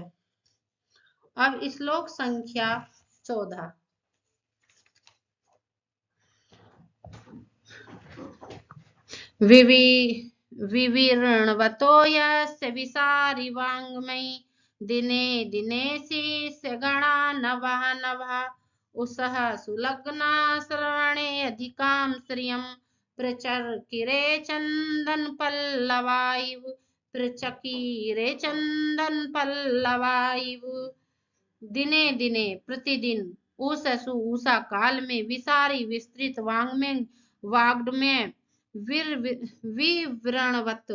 अब श्लोक संख्या 14। विवीर्णवतो यस्य विसारि वाङ्मयि दिने दिने शिष्य गणा नवा नवा उसः सुलग्ना श्रवणे अधिकां श्रियं प्रचकिरे चंदन पल्लवायु प्रचकिरे चंदन पल्लवायु। दिने दिने प्रतिदिन, उषसु उषा काल में, विसारी विस्तृत, वाङ्मय वाग्मय, विवरणवत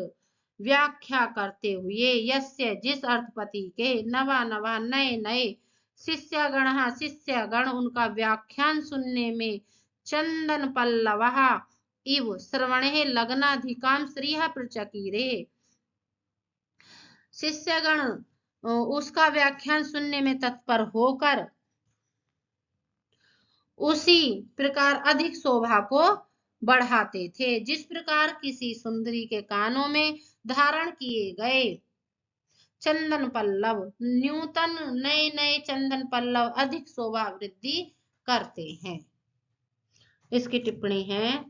व्याख्या करते हुए, यस्य जिस अर्थपति के, नवा नवा नए नए, शिष्यगण उनका व्याख्यान सुनने में, चंदन पल्लवः इव श्रवणे लग्नाधिकाम श्रीः प्रचकिरे, शिष्यगण उसका व्याख्यान सुनने में तत्पर होकर उसी प्रकार अधिक शोभा को बढ़ाते थे, जिस प्रकार किसी सुंदरी के कानों में धारण किए गए चंदन पल्लव, न्यूतन नए नए चंदन पल्लव अधिक शोभा वृद्धि करते हैं। इसकी टिप्पणी है,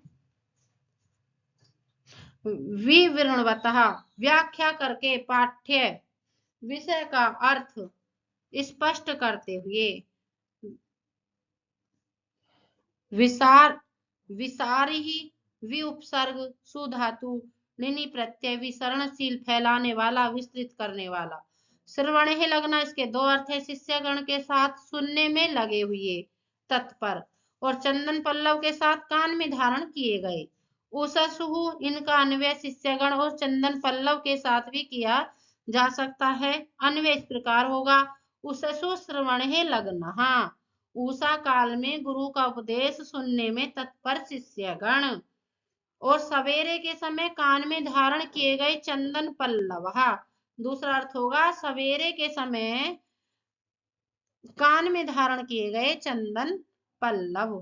विवरणवतः व्याख्या करके पाठ्य विषय का अर्थ स्पष्ट करते हुए, विसारी ही वि उपसर्ग सुधातु निनि प्रत्यय विसरणशील फैलाने वाला, विस्तृत करने वाला। श्रवण ही लगना, इसके दो अर्थ है, शिष्यगण के साथ सुनने में लगे हुए तत्पर, और चंदन पल्लव के साथ कान में धारण किए गए। उषसु, इनका अन्वय शिष्यगण और चंदन पल्लव के साथ भी किया जा सकता है। अन्वय इस प्रकार होगा, उषसु श्रवणे लग्नः, उषा काल में गुरु का उपदेश सुनने में तत्पर शिष्यगण, और सवेरे के समय कान में धारण किए गए चंदन पल्लव। दूसरा अर्थ होगा, सवेरे के समय कान में धारण किए गए चंदन पल्लव।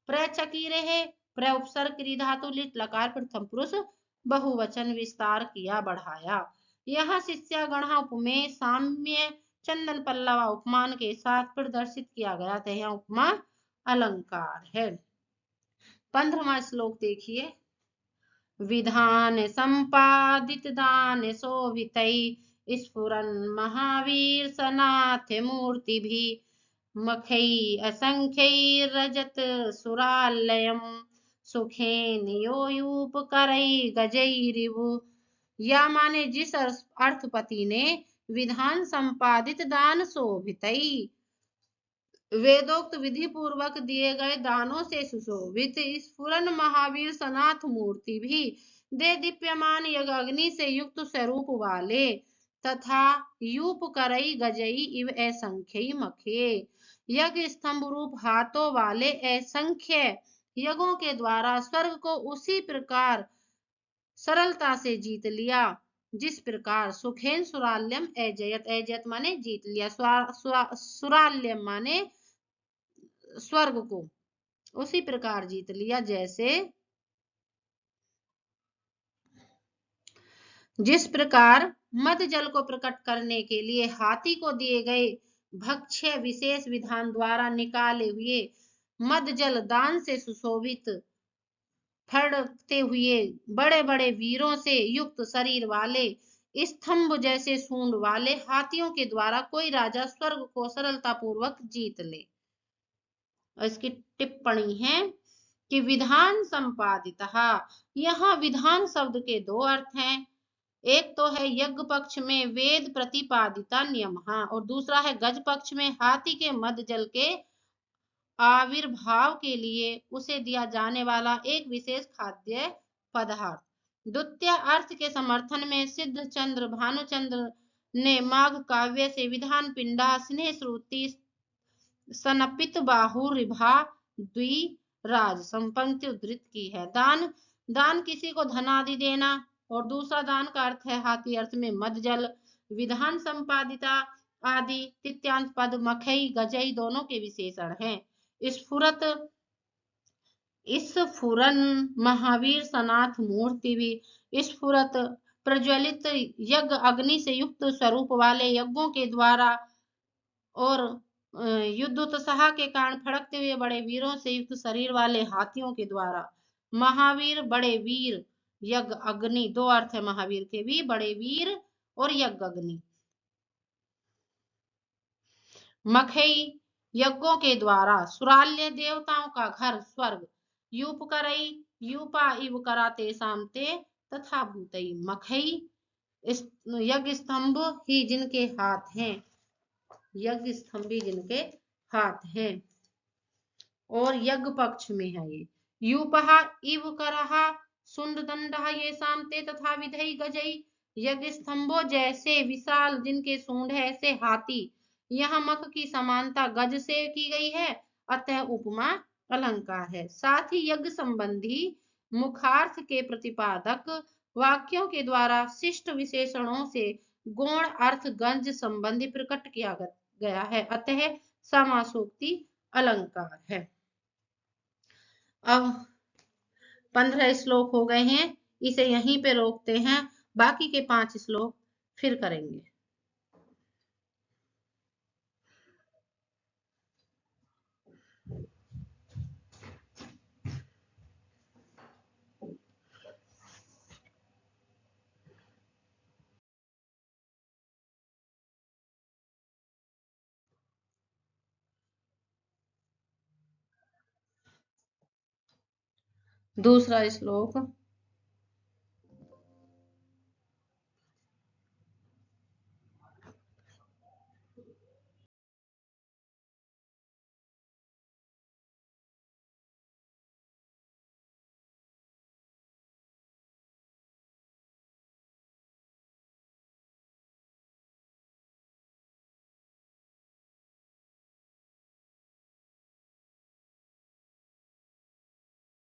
प्रचकिरे है, प्र उपसर्ग क्री धातु लिट लकार प्रथम पुरुष बहुवचन विस्तार किया बढ़ाया। यह शिष्यगण उपमेय साम्य चंदन पल्लव उपमान के साथ प्रदर्शित किया गया था। यह उपमा अलंकार है। 15वां श्लोक देखिए, विधान संपादित दान शोभितै स्फुरन् महावीर सनाथ मूर्ति भी मखै असंख्यै रजत सुरालयम सुखेन योयूप करई गजैरिवु। या माने जिस अर्थपति ने विधान संपादित दान शोभितई, वेदोक्त विधि पूर्वक दिए गए दानों से सुशोभित, स्फुरन महावीर सनाथ मूर्ति भी, दे दीप्यमान यज्ञ अग्नि से युक्त स्वरूप वाले, तथा यूप करई गजई इव असंख्य मखे, यज्ञ स्तंभ रूप हाथों वाले असंख्य यज्ञों के द्वारा स्वर्ग को उसी प्रकार सरलता से जीत लिया, जिस प्रकार सुखेन सुराल्यम अजयत, अजयत माने जीत लिया, सुराल्यम माने स्वर्ग को उसी प्रकार जीत लिया, जैसे जिस प्रकार मद जल को प्रकट करने के लिए हाथी को दिए गए भक्ष्य विशेष विधान द्वारा निकाले हुए मद जल दान से सुशोभित, फड़कते हुए बड़े बड़े वीरों से युक्त शरीर वाले, स्तंभ जैसे सूंड वाले हाथियों के द्वारा कोई राजा स्वर्ग को सरलता पूर्वक जीत ले। और इसकी टिप्पणी है कि विधान संपादितः, यहाँ विधान शब्द के दो अर्थ हैं। एक तो है यज्ञ पक्ष में वेद प्रतिपादिता नियम, और दूसरा है गज पक्ष में हाथी के मद जल के आविर्भाव के लिए उसे दिया जाने वाला एक विशेष खाद्य पदार्थ। द्वितीय अर्थ के समर्थन में सिद्ध चंद्र भानुचंद्र ने माघ काव्य से विधान पिंडा स्नेह श्रुति सनपित बाहुरिभा द्विराज संपंक्ति उद्धृत की है। दान, दान किसी को धन आदि देना, और दूसरा दान का अर्थ है हाथी अर्थ में मद जल। विधान संपादिता आदि तृतीयांत पद मखई गजई दोनों के विशेषण हैं। स्फुरत, स्फुरन महावीर सनाथ मूर्ति भी, स्फुरत प्रज्वलित यज्ञ अग्नि से युक्त स्वरूप वाले यज्ञों के द्वारा और युद्ध उत्साह के कारण फड़कते हुए बड़े वीरों से युक्त शरीर वाले हाथियों के द्वारा। महावीर बड़े वीर, यज्ञ अग्नि, दो अर्थ है महावीर के भी, बड़े वीर और यज्ञ अग्नि। मखई यज्ञों के द्वारा, सुराल्य देवताओं का घर स्वर्ग, यूपकरई यूपा इव कराते सामते तथा भूतई। मखई यज्ञ स्तंभ ही जिनके हाथ हैं, यज्ञ स्तंभी जिनके हाथ हैं, और यज्ञ पक्ष में है ये। यूपहा इव करहा सुंड दंडा ये सामते तथा विधई गजई, यज्ञ स्तंभों जैसे विशाल जिनके सूंड है ऐसे हाथी। यहाँ मख की समानता गज से की गई है, अतः उपमा अलंकार है। साथ ही यज्ञ संबंधी मुखार्थ के प्रतिपादक वाक्यों के द्वारा शिष्ट विशेषणों से गौण अर्थ गंज संबंधी प्रकट किया गया है, अतः समासोक्ति अलंकार है। अब 15 श्लोक हो गए हैं, इसे यहीं पे रोकते हैं, बाकी के 5 श्लोक फिर करेंगे। दूसरा श्लोक,